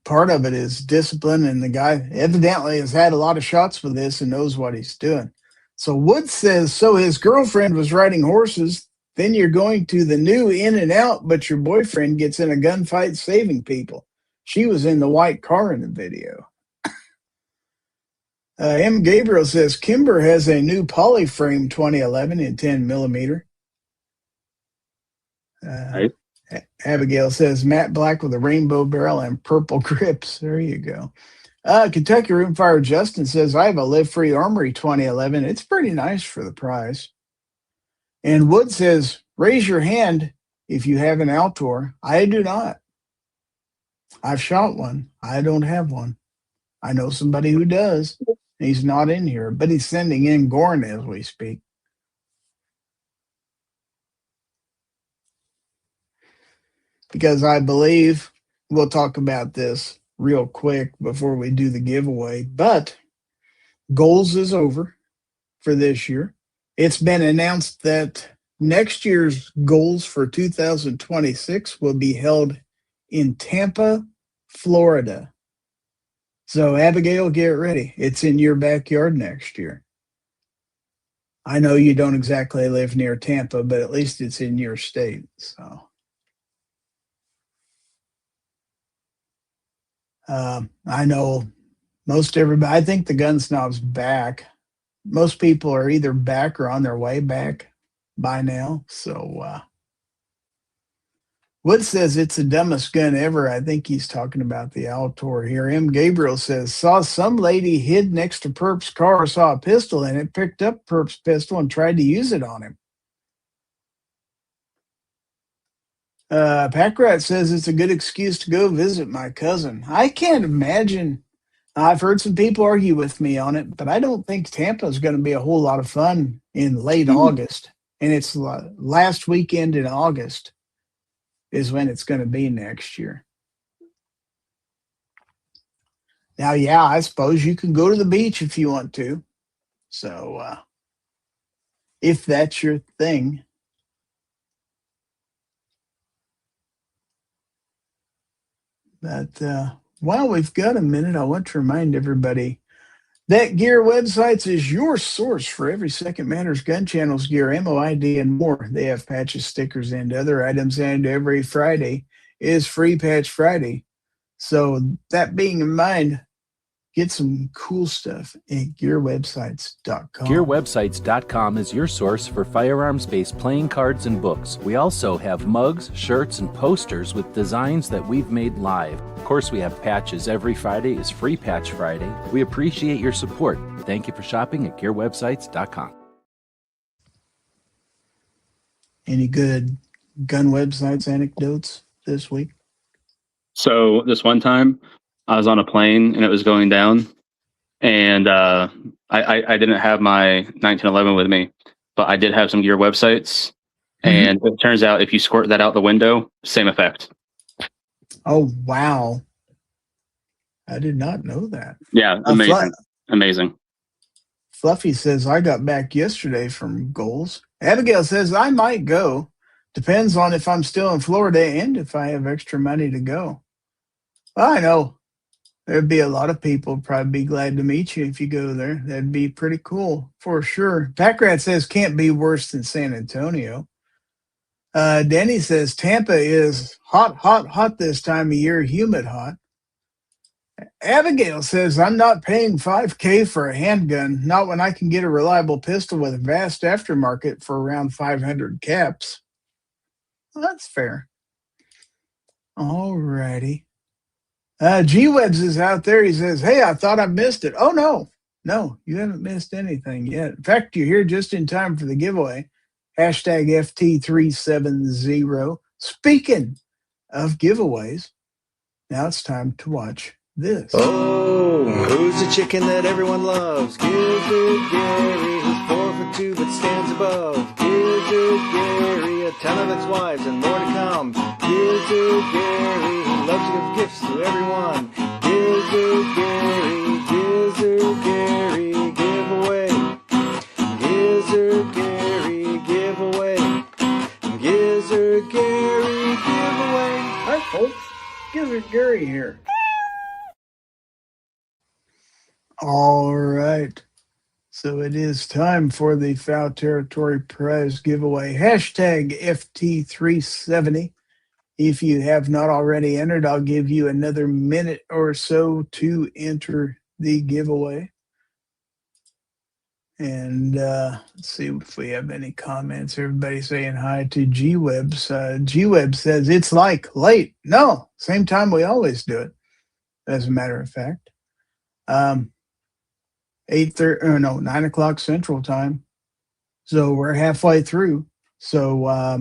part of it is discipline, and the guy evidently has had a lot of shots with this and knows what he's doing. So Wood says, so his girlfriend was riding horses, then you're going to the new In and Out, but your boyfriend gets in a gunfight saving people. She was in the white car in the video. M. Gabriel says, Kimber has a new polyframe 2011 in 10 millimeter. Right. Abigail says, matte black with a rainbow barrel and purple grips. There you go. Kentucky Roomfire Justin says, I have a Live Free Armory 2011. It's pretty nice for the price. And Wood says, raise your hand if you have an Altor. I do not. I've shot one. I don't have one. I know somebody who does. He's not in here, but he's sending in GORN as we speak. Because I believe we'll talk about this real quick before we do the giveaway, but goals is over for this year. It's been announced that next year's goals for 2026 will be held in Tampa, Florida. So Abigail, get ready. It's in your backyard next year. I know you don't exactly live near Tampa, but at least it's in your state. So I know most everybody, I think the Gun Snob's back. Most people are either back or on their way back by now. So Wood says it's the dumbest gun ever. I think he's talking about the Altor here. M. Gabriel says, saw some lady hid next to Perp's car, saw a pistol in it, picked up Perp's pistol and tried to use it on him. Packrat says it's a good excuse to go visit my cousin. I can't imagine. I've heard some people argue with me on it, but I don't think Tampa is going to be a whole lot of fun in late August. And it's last weekend in August is when it's going to be next year. Now, yeah, I suppose you can go to the beach if you want to. So if that's your thing. But while we've got a minute, I want to remind everybody that Gear Websites is your source for every Second Matters gun channels, gear, MOID, and more. They have patches, stickers, and other items, and every Friday is Free Patch Friday. So that being in mind, get some cool stuff at gearwebsites.com. GearWebsites.com is your source for firearms-based playing cards and books. We also have mugs, shirts, and posters with designs that we've made live. Of course, we have patches. Every Friday is Free Patch Friday. We appreciate your support. Thank you for shopping at GearWebsites.com. Any good gun websites anecdotes this week? So this one time, I was on a plane and it was going down, and I didn't have my 1911 with me, but I did have some gear websites, and it turns out if you squirt that out the window, same effect. Oh, wow. I did not know that. Yeah, amazing. Amazing. Fluffy says, I got back yesterday from goals. Abigail says, I might go. Depends on if I'm still in Florida and if I have extra money to go. Well, I know. There'd be a lot of people probably be glad to meet you if you go there. That'd be pretty cool for sure. Packrat says can't be worse than San Antonio. Danny says Tampa is hot, hot, hot this time of year, humid hot. Abigail says I'm not paying $5,000 for a handgun, not when I can get a reliable pistol with a vast aftermarket for around 500 caps. Well, that's fair. All righty. G-Webs is out there. He says, hey, I thought I missed it. Oh, no, you haven't missed anything yet. In fact, you're here just in time for the giveaway. Hashtag FT370. Speaking of giveaways, now it's time to watch this. Oh, who's the chicken that everyone loves? Gizzard Gary, whose 4 for YouTube, it stands above. Gizzard Gary, a ton of its wives and more to come. Gizzard Gary, he loves to give gifts to everyone. Gizzard Gary, giveaway. Gizzard Gary, giveaway. Gizzard Gary, giveaway. Hi, folks. Gizzard Gary here. All right. So it is time for the Fowl Territory prize giveaway. Hashtag FT370. If you have not already entered, I'll give you another minute or so to enter the giveaway. And let's see if we have any comments. Everybody saying hi to G-Webs. G-Web says, it's like late. No, same time we always do it, as a matter of fact. 9 o'clock Central Time. So we're halfway through. So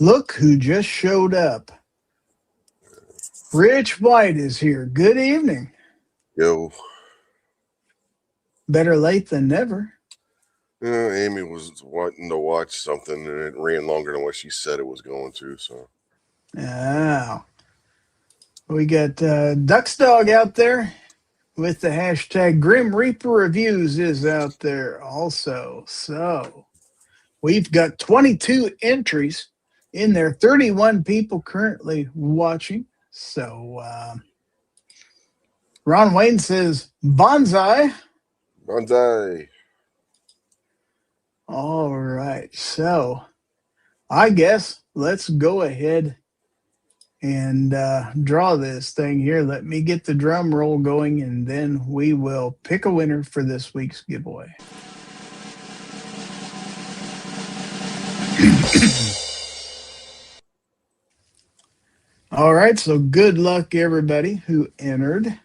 look who just showed up. Rich White is here. Good evening. Yo. Better late than never. Amy was wanting to watch something and it ran longer than what she said it was going to. So. Oh. We got Duck's Dog out there. With the hashtag Grim Reaper Reviews is out there also. So we've got 22 entries in there, 31 people currently watching. So Ron Wayne says, Bonsai. Bonsai. All right. So I guess let's go ahead and draw this thing here. Let me get the drum roll going, and then we will pick a winner for this week's giveaway. All right, so good luck, everybody who entered.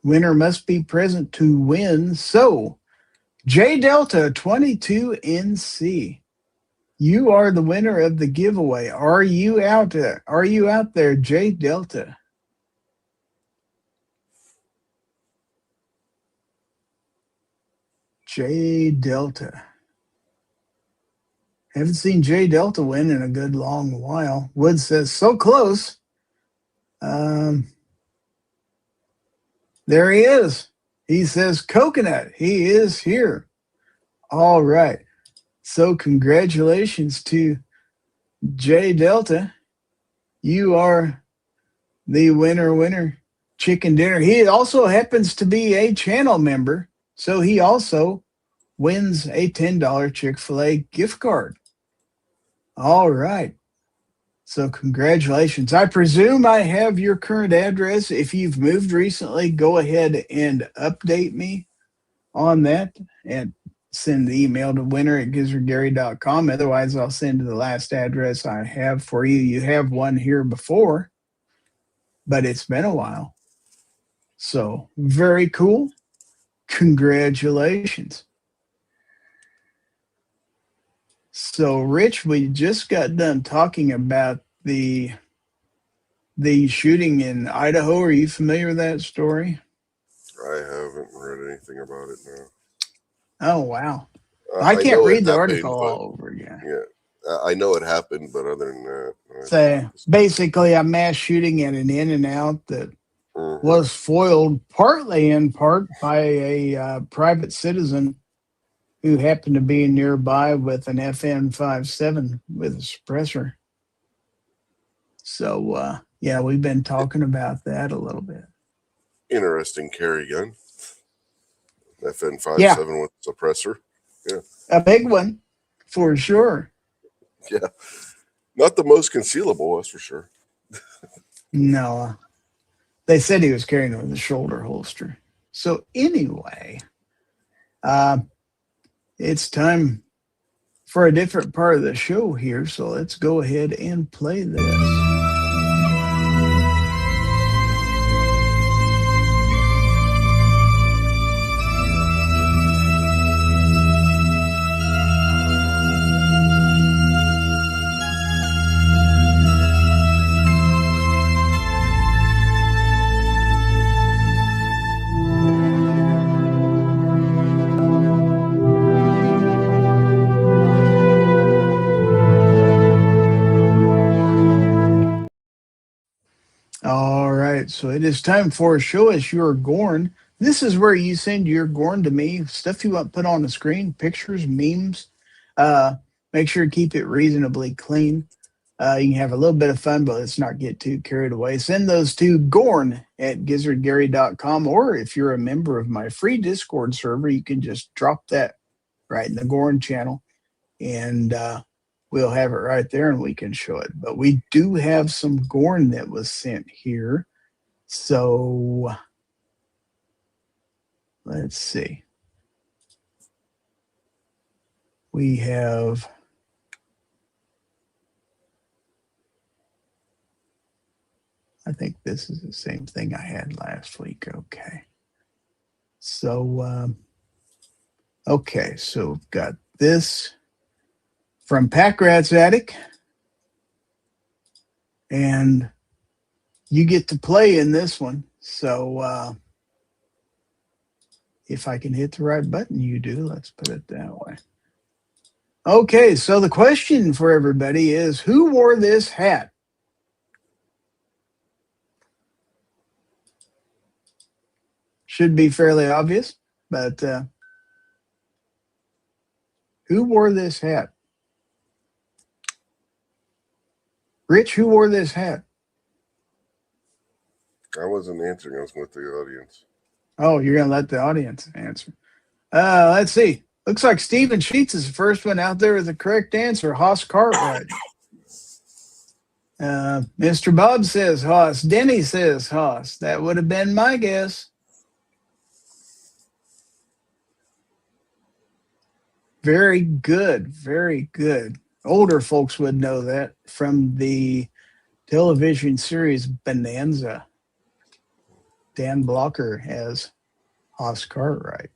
Winner must be present to win. So, J Delta 22NC. You are the winner of the giveaway. Are you out there? Are you out there, J Delta? J Delta. Haven't seen J Delta win in a good long while. Wood says, so close. There he is. He says coconut. He is here. All right. So congratulations to J Delta. You are the winner chicken dinner. He also happens to be a channel member, so he also wins a $10 Chick-fil-A gift card. All right. So congratulations. I presume I have your current address. If you've moved recently, go ahead and update me on that and send the email to winner@gizzardgary.com. Otherwise, I'll send to the last address I have for you. You have one here before, but it's been a while. So very cool. Congratulations. So, Rich, we just got done talking about the shooting in Idaho. Are you familiar with that story? I haven't read anything about it now. Oh, wow. I can't read the article all over again. Yeah, I know it happened, but other than that. So basically a mass shooting at an In-N-Out that was foiled partly in part by a private citizen who happened to be nearby with an FN57 with a suppressor. So, yeah, we've been talking about that a little bit. Interesting carry gun. FN57 with suppressor. Yeah. A big one, for sure. Yeah. Not the most concealable, that's for sure. No. They said he was carrying it with a shoulder holster. So anyway, it's time for a different part of the show here. So let's go ahead and play this. All right, so it is time for Show Us Your GORN. This is where you send your GORN to me, stuff you want put on the screen, pictures, memes. Make sure to keep it reasonably clean. You can have a little bit of fun, but let's not get too carried away. Send those to GORN at gizzardgary.com, or if you're a member of my free Discord server, you can just drop that right in the GORN channel, and we'll have it right there and we can show it. But we do have some GORN that was sent here. So let's see. We have I think this is the same thing I had last week. Okay. So okay, so we've got this from Pack Rat's Attic, and you get to play in this one. So if I can hit the right button, you do. Let's put it that way. Okay, so the question for everybody is, who wore this hat? Should be fairly obvious, but who wore this hat? Rich, who wore this hat? I wasn't answering. I was with the audience. Oh, you're going to let the audience answer. Let's see. Looks like Stephen Sheets is the first one out there with the correct answer. Hoss Cartwright. Mr. Bob says Hoss. Denny says Hoss. That would have been my guess. Very good. Very good. Older folks would know that from the television series Bonanza. Dan Blocker has Hoss Cartwright.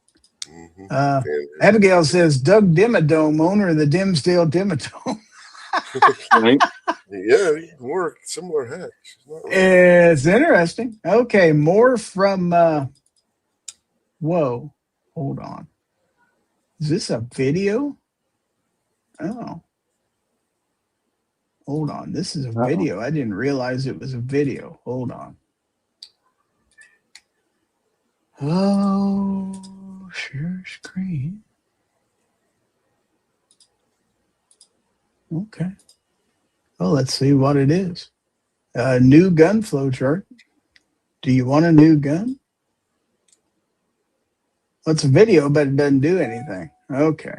Abigail says Doug Dimmadome, owner of the Dimsdale Dimmadome. Right? Yeah, he wore a similar hat. It's interesting. Okay, more from whoa, hold on. Is this a video? Oh. Hold on. This is a video. I didn't realize it was a video. Hold on. Oh, share screen. Okay. Well, let's see what it is. New gun flow chart. Do you want a new gun? Well, it's a video, but it doesn't do anything. Okay.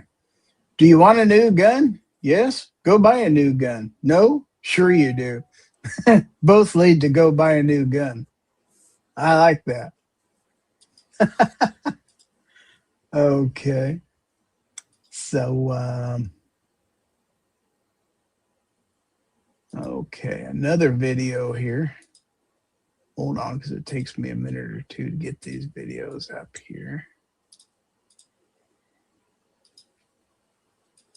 Do you want a new gun? Yes. Go buy a new gun. No? Sure you do. Both lead to go buy a new gun. I like that. Okay. So, okay, another video here. Hold on, because it takes me a minute or two to get these videos up here.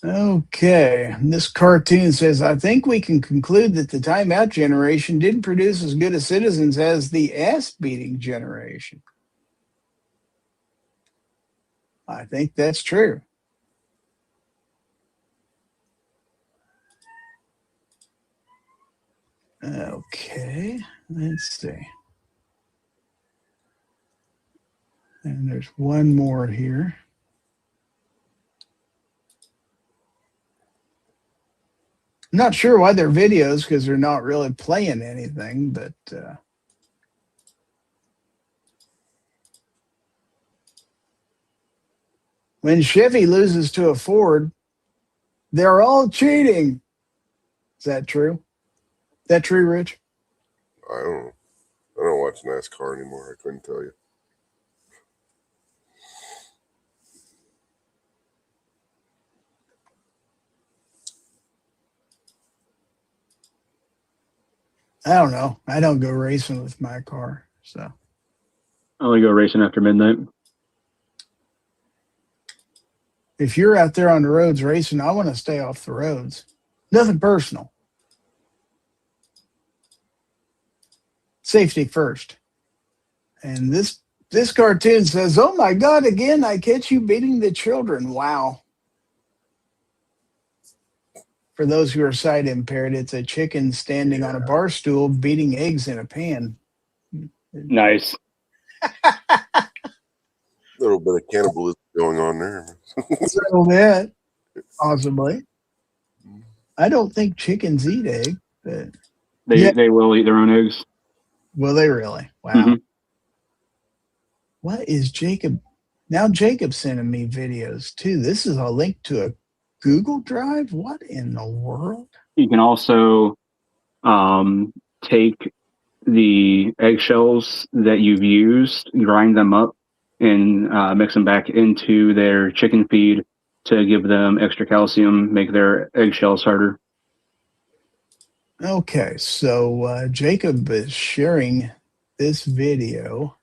Okay, this cartoon says, I think we can conclude that the timeout generation didn't produce as good a citizens as the ass-beating generation. I think that's true. Okay, let's see. And there's one more here. I'm not sure why they're videos, because they're not really playing anything, but when Chevy loses to a Ford, they're all cheating. Is that true? Is that true, Rich? I don't know. I don't watch NASCAR anymore. I couldn't tell you. I don't know. I don't go racing with my car, so. I only go racing after midnight. If you're out there on the roads racing, I want to stay off the roads. Nothing personal. Safety first. And this cartoon says, oh my God, again, I catch you beating the children. Wow. For those who are sight impaired, it's a chicken standing on a bar stool beating eggs in a pan. Nice. Little bit of cannibalism going on there. A little bit, possibly. I don't think chickens eat egg, but They will eat their own eggs. will they really? Wow. Mhm. What is Jacob? Now Jacob's sending me videos too. This is a link to a Google Drive. What in the world? You can also take the eggshells that you've used, grind them up, and mix them back into their chicken feed to give them extra calcium, make their eggshells harder. Okay, so Jacob is sharing this video.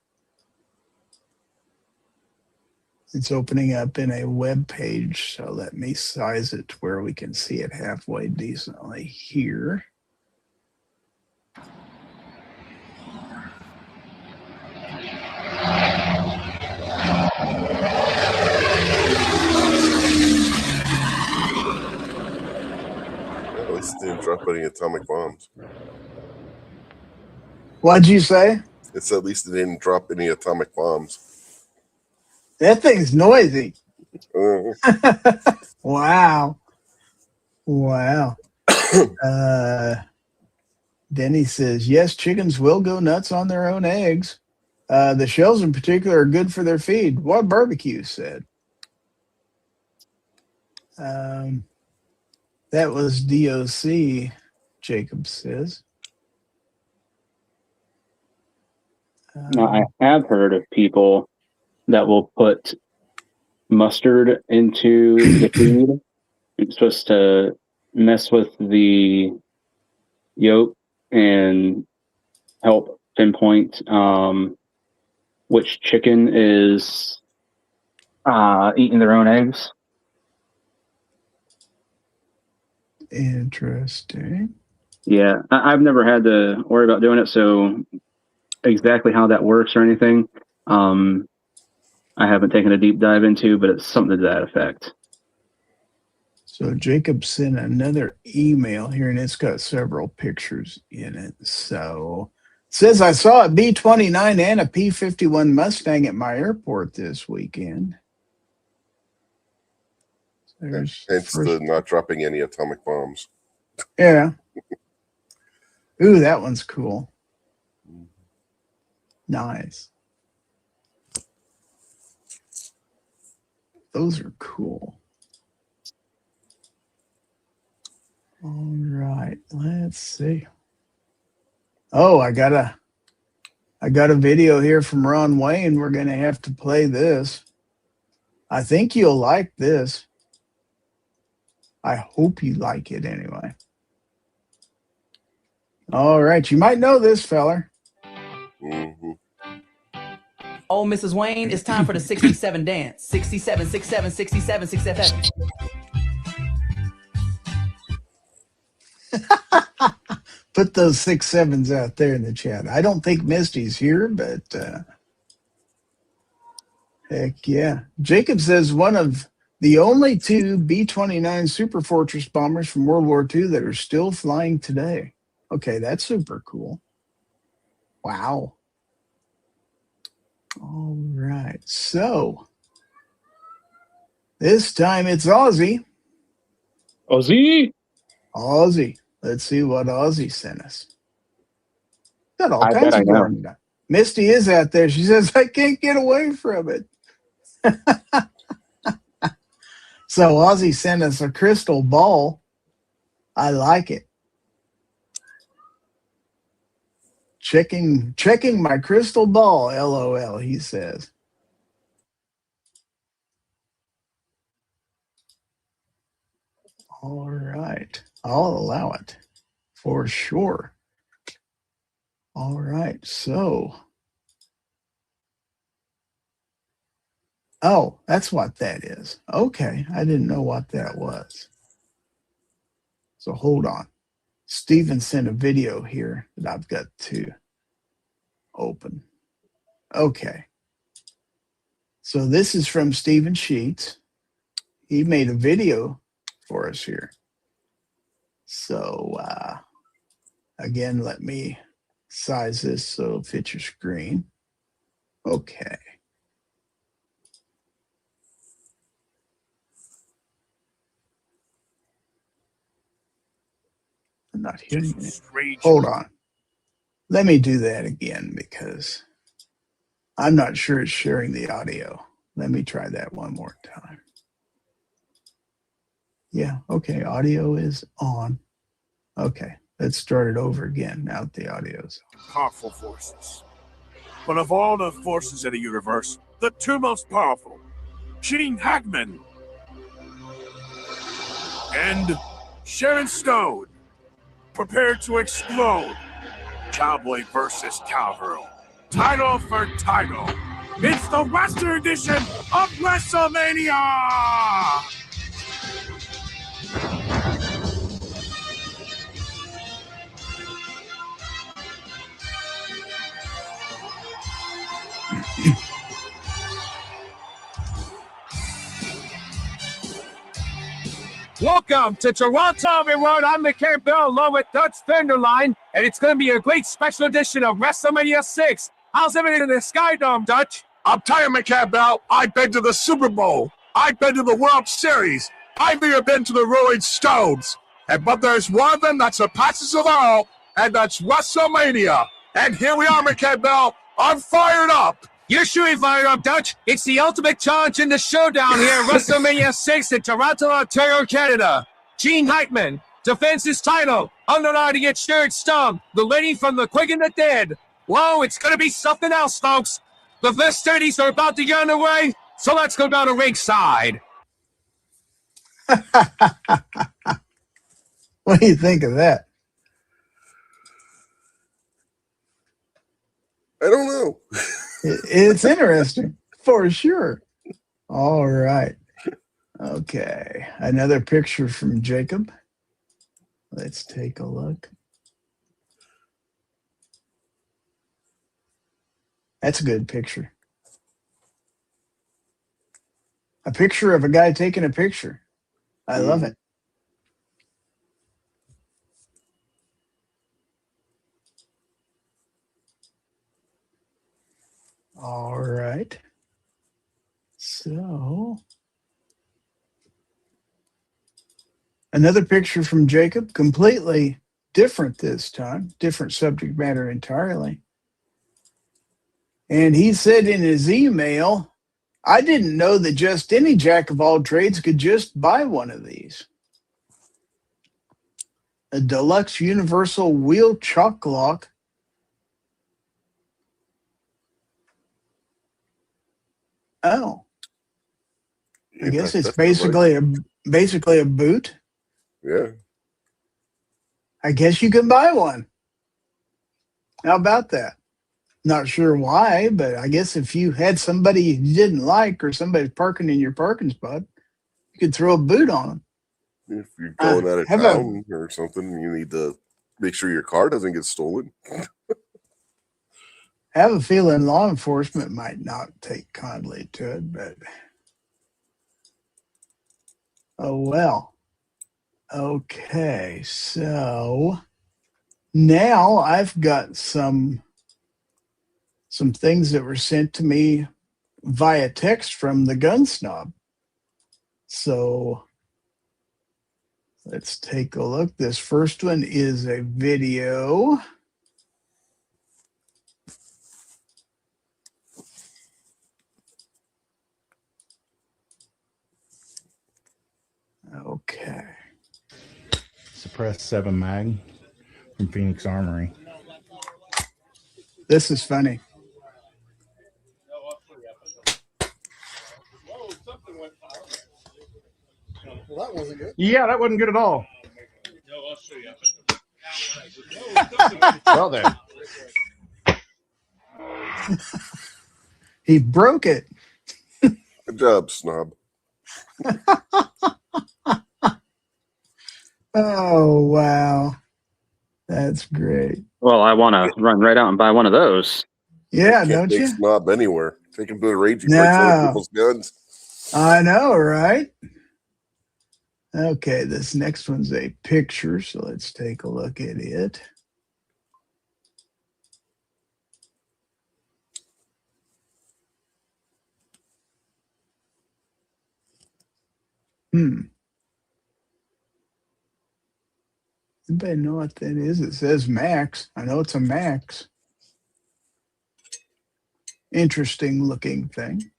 It's opening up in a web page, so let me size it to where we can see it halfway decently here. At least they didn't drop any atomic bombs. What'd you say? It's at least they didn't drop any atomic bombs. That thing's noisy. Uh, Wow. Wow. Denny says, yes, chickens will go nuts on their own eggs. The shells in particular are good for their feed. What barbecue said. That was DOC, Jacob says. Now, I have heard of people that will put mustard into the feed. It's supposed to mess with the yolk and help pinpoint which chicken is eating their own eggs. Interesting. Yeah, I've never had to worry about doing it, so exactly how that works or anything, I haven't taken a deep dive into, but it's something to that effect. So Jacob sent another email here, and it's got several pictures in it. So it says, I saw a B-29 and a P-51 Mustang at my airport this weekend. There's hence the not dropping any atomic bombs. Yeah. Ooh, that one's cool. Nice. Those are cool. All right, let's see. Oh, I got a video here from Ron Wayne. We're going to have to play this. I think you'll like this. I hope you like it anyway. All right, you might know this feller. Mm-hmm. Oh, Mrs. Wayne, it's time for the 67 dance. 67, 67, 67, 67. Put those 6 7s out there in the chat. I don't think Misty's here, but heck yeah. Jacob says one of the only 2 B-29 Super Fortress bombers from World War II that are still flying today. Okay, that's super cool. Wow. All right, so this time it's Aussie. Ozzy! Aussie. Let's see what Aussie sent us. Got all I kinds bet I of know. going on. Misty is out there. She says, I can't get away from it. So Aussie sent us a crystal ball. I like it. Checking my crystal ball, LOL, he says. All right. I'll allow it for sure. All right. So, oh, that's what that is. Okay. I didn't know what that was. So hold on. Steven sent a video here that I've got to open. Okay. So this is from Steven Sheets. He made a video for us here. So again, let me size this so it'll fit your screen. Okay. I'm not hearing it. Hold on. Let me do that again because I'm not sure it's sharing the audio. Let me try that one more time. Yeah, okay, audio is on. Okay, let's start it over again. Now the audio's powerful forces. But of all the forces in the universe, the two most powerful, Gene Hackman and Sharon Stone, prepare to explode. Cowboy versus cowgirl. Title for title. It's the Western edition of WrestleMania! Welcome to Toronto, everyone. I'm McCann Bell along with Dutch Fenderline, and it's going to be a great special edition of WrestleMania 6. How's everything in the Sky Dome, Dutch? I'm tired, McCann Bell. I've been to the Super Bowl. I've been to the World Series. I've even been to the Rolling Stones. But there's one of them that surpasses them all, and that's WrestleMania. And here we are, McCann Bell. I'm fired up. You're sure fired up, Dutch. It's the ultimate challenge in the showdown here at WrestleMania 6 in Toronto, Ontario, Canada. Gene Hackman defends his title, underlining its Sharon Stone, the lady from the Quick and the Dead. Whoa, it's going to be something else, folks. The festivities are about to get underway, so let's go down to ringside. What do you think of that? I don't know. It's interesting, for sure. All right. Okay. Another picture from Jacob. Let's take a look. That's a good picture. A picture of a guy taking a picture. I love it. All right. So, another picture from Jacob, completely different this time, different subject matter entirely. And he said in his email, I didn't know that just any jack of all trades could just buy one of these. A deluxe universal wheel chuck lock. Oh, I guess it's basically a boot. Yeah. I guess you can buy one. How about that? Not sure why, but I guess if you had somebody you didn't like or somebody's parking in your parking spot, you could throw a boot on them. If you're going out of town or something, you need to make sure your car doesn't get stolen. I have a feeling law enforcement might not take kindly to it, but oh well. Okay, so now I've got some things that were sent to me via text from the Gun Snob. So let's take a look. This first one is a video. Okay. Suppress 7 mag from Phoenix Armory. This is funny. Well, that wasn't good. Yeah, that wasn't good at all. Well, then. He broke it. Good job, Snob. Oh, wow. That's great. Well, I want to run right out and buy one of those. Yeah, Can't don't take you? Snob anywhere. Take him to the raging No. breaks other people's guns. I know, right? Okay, this next one's a picture, so let's take a look at it. Anybody know what that is? It says Max. I know it's a Max. Interesting looking thing.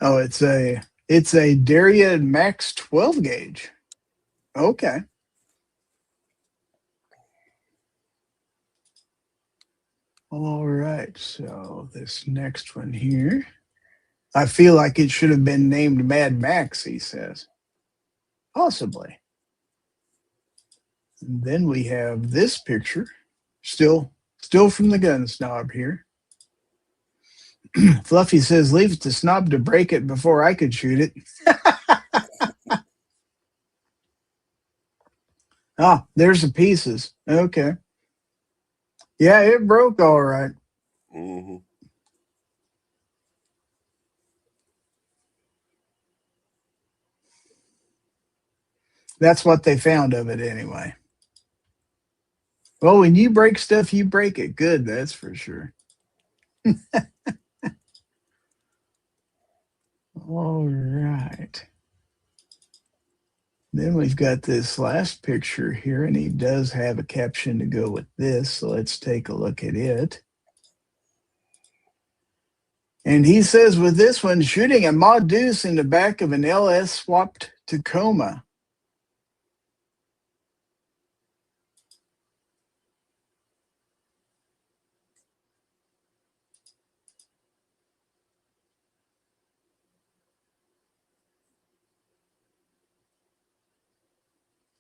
Oh, it's a Daria Max 12 gauge. Okay. All right. So this next one here, I feel like it should have been named Mad Max, he says. Possibly. And then we have this picture, still from the gun snob here. Fluffy says, leave it to Snob to break it before I could shoot it. Ah, there's the pieces. Okay. Yeah, it broke all right. Mm-hmm. That's what they found of it anyway. Well, when you break stuff, you break it good, that's for sure. All right. Then we've got this last picture here, and he does have a caption to go with this, so let's take a look at it. And he says with this one, shooting a Ma Deuce in the back of an LS swapped Tacoma.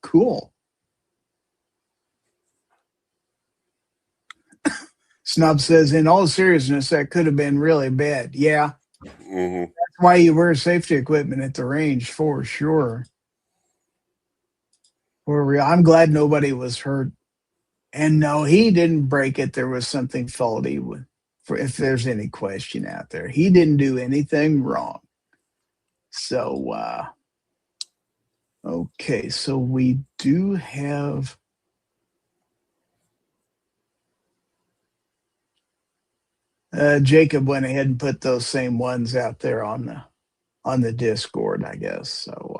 Cool. Snub says, in all seriousness, that could have been really bad. Yeah. Mm-hmm. That's why you wear safety equipment at the range, for sure. For real. I'm glad nobody was hurt. And no, he didn't break it. There was something faulty with, for if there's any question out there. He didn't do anything wrong. So, okay, so we do have Jacob went ahead and put those same ones out there on the Discord, I guess. So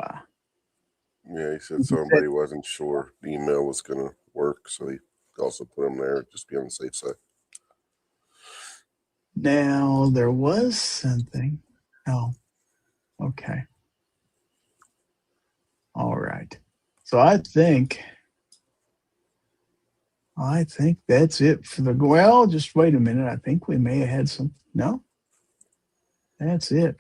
yeah, he said somebody wasn't sure the email was gonna work, so he also put them there just to be on the safe side. Now there was something. Oh, okay. All right. So I think that's it for the, well, just wait a minute. I think we may have had some, no, that's it.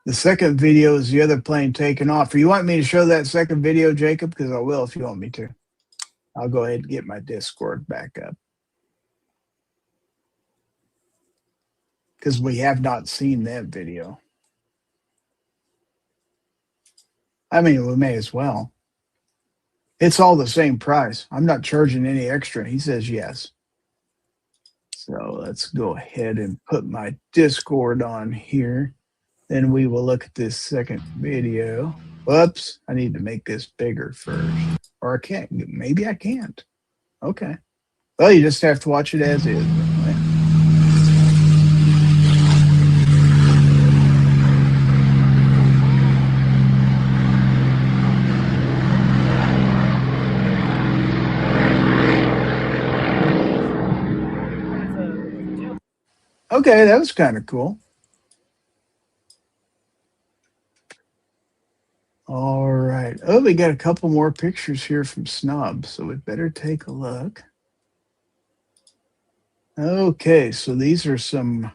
The second video is the other plane taking off. Do you want me to show that second video, Jacob? Because I will if you want me to. I'll go ahead and get my Discord back up. Because we have not seen that video. I mean, we may as well. It's all the same price. I'm not charging any extra. He says yes. So let's go ahead and put my Discord on here. Then we will look at this second video. Whoops, I need to make this bigger first. Or I can't. Maybe I can't. Okay. Well, you just have to watch it as is. Okay, that was kind of cool. All right. Oh, we got a couple more pictures here from Snob, so we better take a look. Okay, so these are some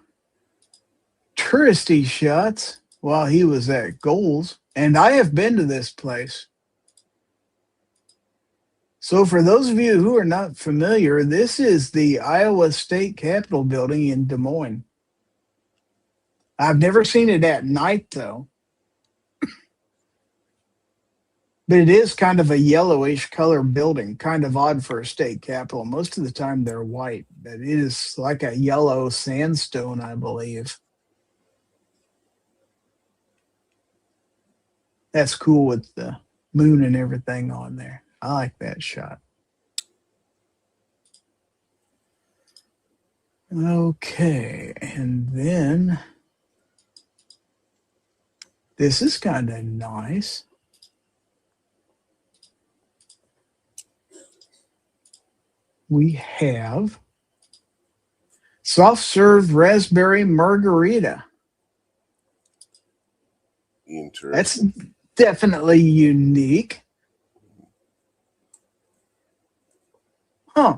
touristy shots while he was at Goals, and I have been to this place. So for those of you who are not familiar, this is the Iowa State Capitol building in Des Moines. I've never seen it at night, though. But it is kind of a yellowish color building, kind of odd for a state capitol. Most of the time they're white, but it is like a yellow sandstone, I believe. That's cool with the moon and everything on there. I like that shot. Okay, and then this is kind of nice. We have soft serve raspberry margarita. Interesting. That's definitely unique. Huh.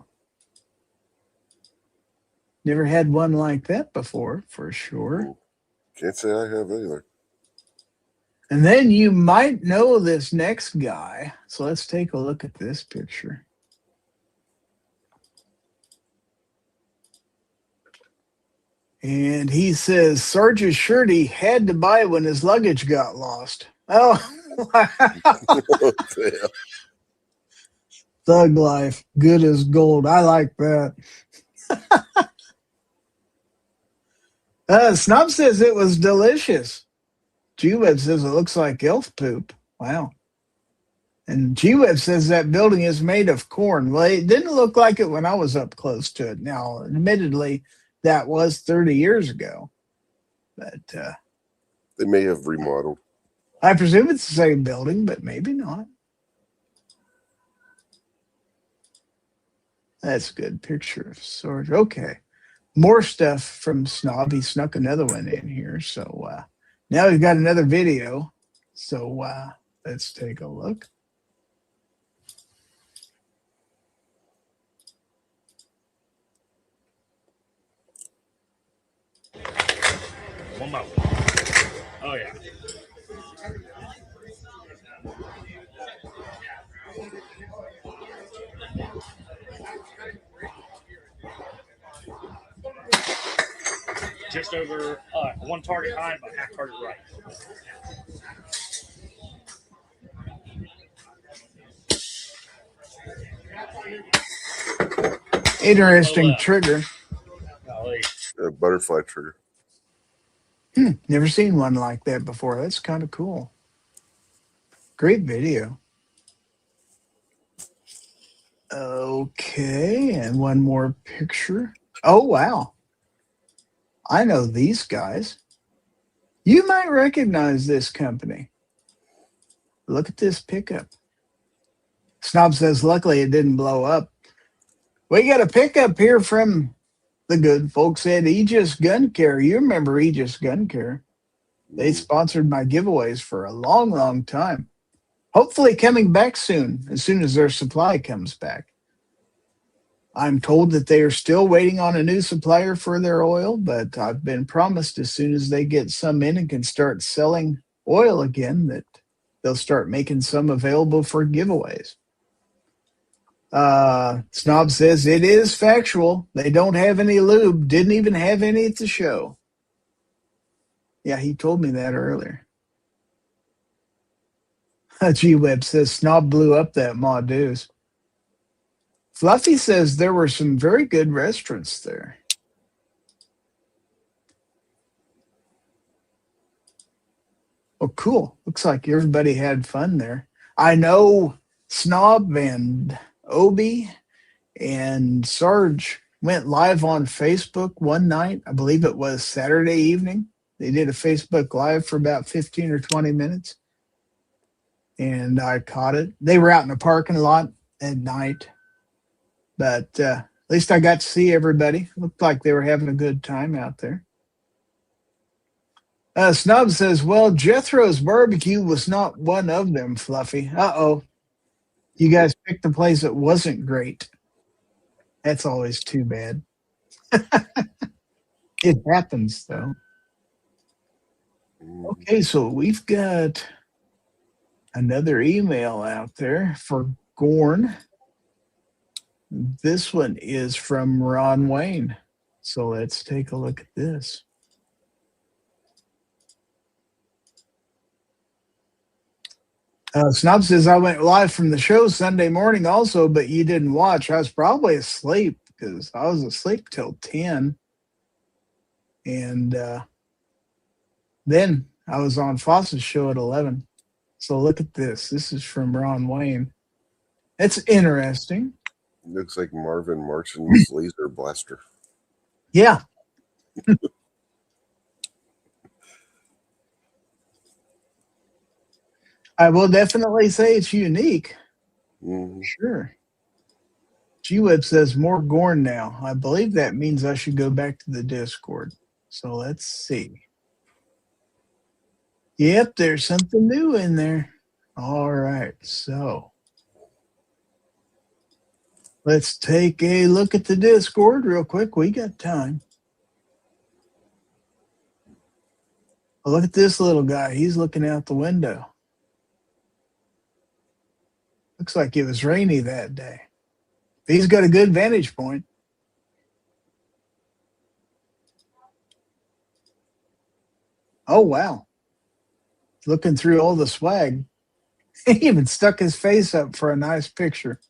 Never had one like that before, for sure. Can't say I have either. And then you might know this next guy. So let's take a look at this picture. And he says Sergeant shirt he had to buy when his luggage got lost. Oh, wow. Thug life, good as gold. I like that. Snob says it was delicious. G-Web says it looks like elf poop. Wow. And G-Web says that building is made of corn. Well, it didn't look like it when I was up close to it. Now, admittedly, that was 30 years ago. But they may have remodeled. I presume it's the same building, but maybe not. That's a good picture of Sorge. Okay. More stuff from Snob. He snuck another one in here. So now we've got another video. So let's take a look. One more. Oh, yeah. Just over one target high, about half target right. Interesting trigger. Butterfly trigger. Never seen one like that before. That's kind of cool. Great video. Okay, and one more picture. Oh, wow. I know these guys. You might recognize this company. Look at this pickup. Snob says, luckily it didn't blow up. We got a pickup here from the good folks at Aegis Gun Care. You remember Aegis Gun Care. They sponsored my giveaways for a long, long time. Hopefully coming back soon as their supply comes back. I'm told that they are still waiting on a new supplier for their oil, but I've been promised as soon as they get some in and can start selling oil again that they'll start making some available for giveaways. Snob says it is factual. They don't have any lube. Didn't even have any at the show. Yeah, he told me that earlier. G-Web says Snob blew up that Ma Deuce. Fluffy says there were some very good restaurants there. Oh, cool. Looks like everybody had fun there. I know Snob and Obi and Sarge went live on Facebook one night. I believe it was Saturday evening. They did a Facebook Live for about 15 or 20 minutes. And I caught it. They were out in the parking lot at night. But at least I got to see everybody. Looked like they were having a good time out there. Snob says, well, Jethro's Barbecue was not one of them, Fluffy. Uh-oh. You guys picked a place that wasn't great. That's always too bad. It happens, though. Okay, so we've got another email out there for GORN. This one is from Ron Wayne. So let's take a look at this. Snob says, I went live from the show Sunday morning also, but you didn't watch. I was probably asleep because I was asleep till 10. And then I was on Foss's show at 11. So look at this. This is from Ron Wayne. It's interesting. Looks like Marvin Martian's laser blaster. Yeah. I will definitely say it's unique. Sure. G-Web says more GORN now. I believe that means I should go back to the Discord. So let's see. Yep, there's something new in there. All right, so let's take a look at the Discord real quick. We got time. Look at this little guy. He's looking out the window. Looks like it was rainy that day. He's got a good vantage point. Oh, wow. Looking through all the swag. He even stuck his face up for a nice picture.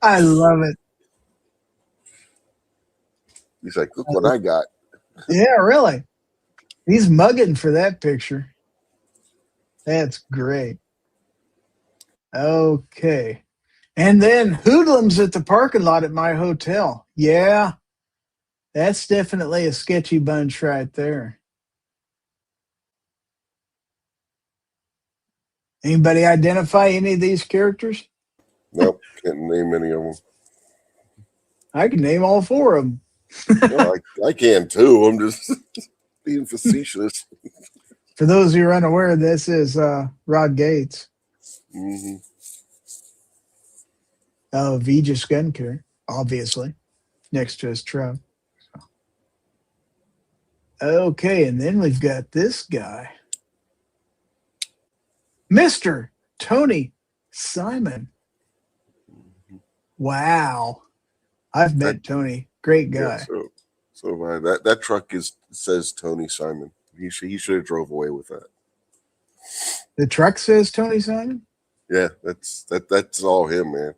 I love it. He's like, look what I got. Yeah, really. He's mugging for that picture. That's great. Okay. And then hoodlums at the parking lot at my hotel. Yeah, that's definitely a sketchy bunch right there. Anybody identify any of these characters? Nope, can't name any of them. I can name all four of them. Well, I can too. I'm just being facetious. For those who are unaware, this is Rod Gates. Vegis gun care, obviously, next to his truck. So. Okay, and then we've got this guy, Mr. Tony Simon. Wow. I've met Tony. Great guy. Yeah, so that truck says Tony Simon. He should have drove away with that. The truck says Tony Simon? Yeah, that's all him, man.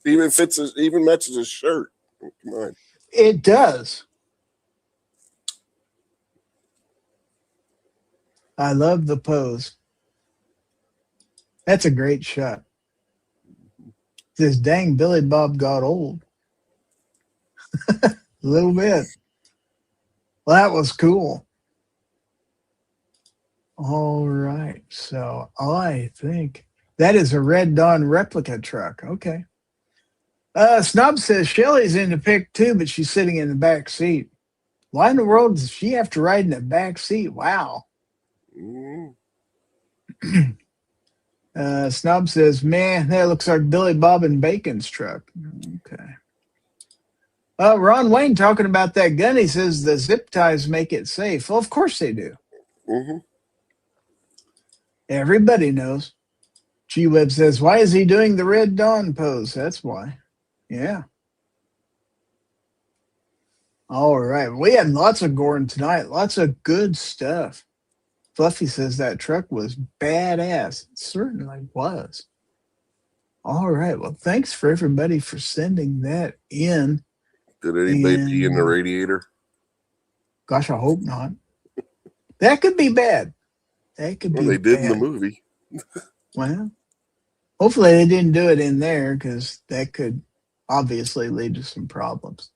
Even matches his shirt. Come on. It does. I love the pose. That's a great shot. This dang Billy Bob got old. A little bit. Well, that was cool. All right. So I think that is a Red Dawn replica truck. Okay. Snob says Shelly's in the pic too, but she's sitting in the back seat. Why in the world does she have to ride in the back seat? Wow. Snob says, man, that looks like Billy Bob and Bacon's truck. Okay. Ron Wayne talking about that gun. He says the zip ties make it safe. Well, of course they do. Everybody knows. G-Web says, why is he doing the Red Dawn pose? That's why. Yeah. All right. We had lots of GORN tonight. Lots of good stuff. Fluffy says that truck was badass. It certainly was. All right. Well, thanks for everybody for sending that in. Did anybody pee in the radiator? Gosh, I hope not. That could be bad. That could be they did bad. in the movie. Well, hopefully they didn't do it in there because that could obviously lead to some problems.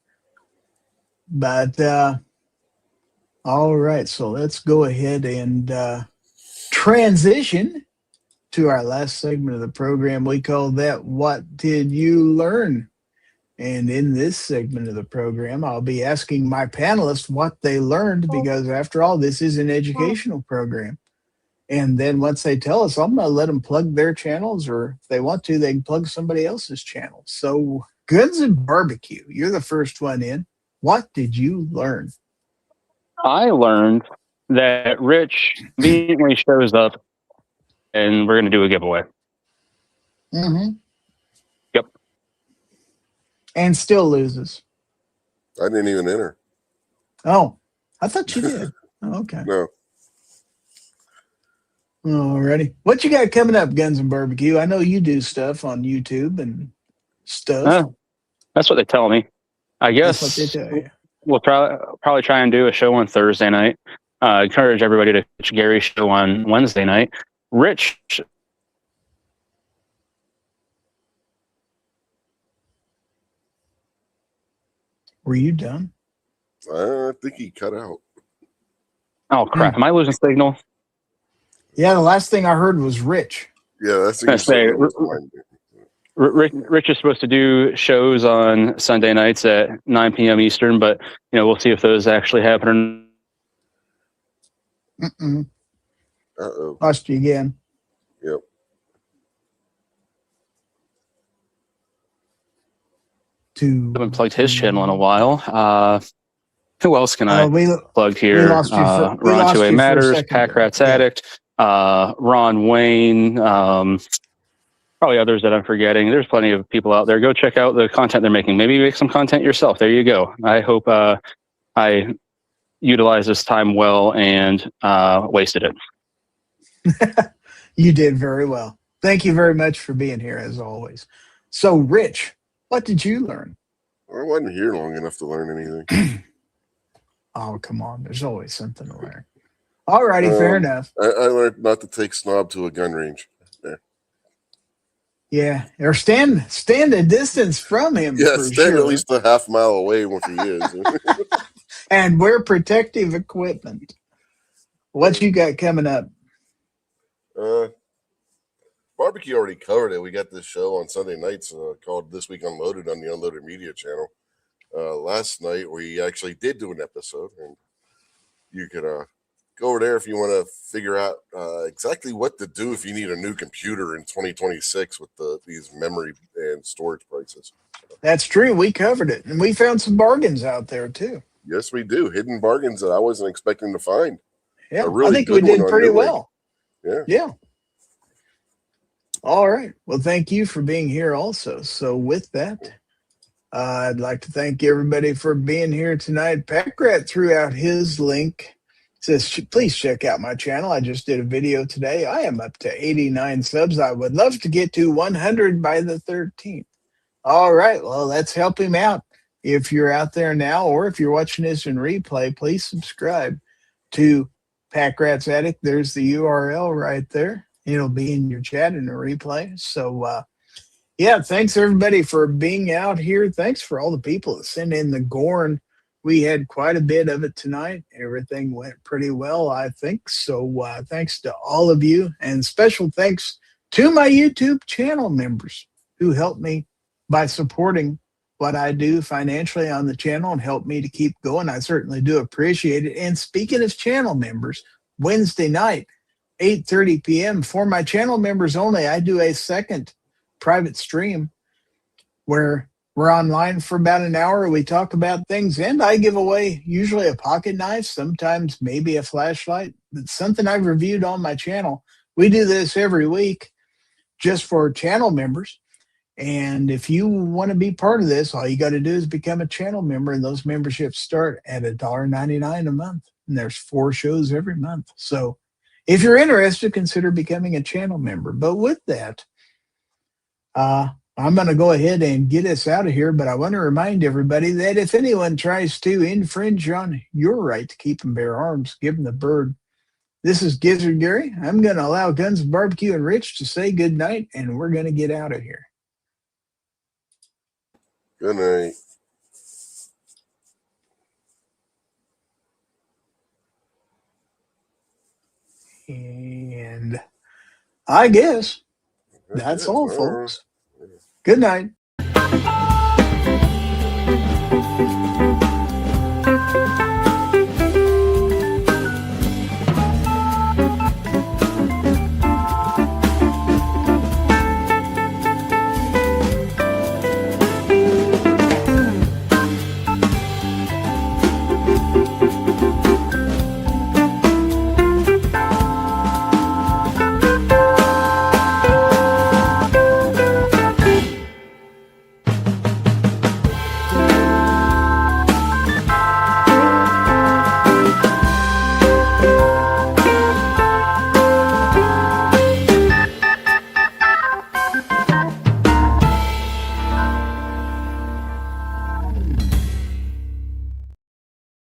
But all right, so let's go ahead and transition to our last segment of the program. We call that What Did You Learn? And in this segment of the program, I'll be asking my panelists what they learned because, after all, this is an educational program. And then once they tell us, I'm going to let them plug their channels, or if they want to, they can plug somebody else's channel. So, Guns and Barbecue, you're the first one in. What did you learn? I learned that Rich conveniently shows up and we're going to do a giveaway. Mm-hmm. Yep. And still loses. I didn't even enter. Oh, I thought you did. Oh, okay. No. Alrighty. What you got coming up, Guns and Barbecue? I know you do stuff on YouTube and stuff. That's what they tell me. I That's what they guess tell you. we'll probably try and do a show on Thursday night. Encourage everybody to catch Gary's show on Wednesday night. Rich. Were you done? I think he cut out. Oh, crap. Am I losing signal? Yeah, the last thing I heard was Rich. Yeah, that's I say, Rich is supposed to do shows on Sunday nights at 9 p.m. Eastern, but we'll see if those actually happen. Uh-oh. Lost you again. Yep. I haven't plugged his channel in a while. Who else can I plug here? We lost you for, Ron 2A Matters, second Pack there. Rats Addict, Ron Wayne, probably others that I'm forgetting. There's plenty of people out there. Go check out the content they're making. Maybe make some content yourself. There you go. I hope I utilized this time well and wasted it. You did very well. Thank you very much for being here, as always. So, Rich, what did you learn? I wasn't here long enough to learn anything. Oh, come on. There's always something to learn. All righty, fair enough. I learned not to take Snob to a gun range. There. Yeah, or stand a distance from him. Yeah, for stand sure. at least a half mile away if he is. And wear protective equipment. What you got coming up? Barbecue already covered it. We got this show on Sunday nights called This Week Unloaded on the Unloaded Media channel. Last night we actually did do an episode, and you could go over there if you want to figure out exactly what to do if you need a new computer in 2026 with these memory and storage prices. That's true. We covered it, and we found some bargains out there too. Yes, we do. Hidden bargains that I wasn't expecting to find. Yeah, really I think we did pretty well. Yeah. All right. Well, thank you for being here also. So with that, I'd like to thank everybody for being here tonight. Packrat threw out his link. Says, please check out my channel. I just did a video today. I am up to 89 subs. I would love to get to 100 by the 13th. All right. Well, let's help him out. If you're out there now, or if you're watching this in replay, please subscribe to Pack Rats Addict. There's the URL right there. It'll be in your chat in a replay. So, yeah, thanks everybody for being out here. Thanks for all the people that sent in the GORN. We had quite a bit of it tonight. Everything went pretty well, I think. So thanks to all of you, and special thanks to my YouTube channel members who helped me by supporting what I do financially on the channel and help me to keep going. I certainly do appreciate it. And speaking of channel members, Wednesday night, 8:30 p.m. for my channel members only, I do a second private stream where we're online for about an hour. We talk about things, and I give away usually a pocket knife, sometimes maybe a flashlight. It's something I've reviewed on my channel. We do this every week just for channel members. And if you want to be part of this, all you got to do is become a channel member, and those memberships start at $1.99 a month. And there's 4 shows every month. So if you're interested, consider becoming a channel member. But with that, I'm going to go ahead and get us out of here. But I want to remind everybody that if anyone tries to infringe on your right to keep and bear arms, give them the bird. This is Gizzard Gary. I'm going to allow Guns and Barbecue and Rich to say good night, and we're going to get out of here. Good night. And I guess that's all, folks. Good night.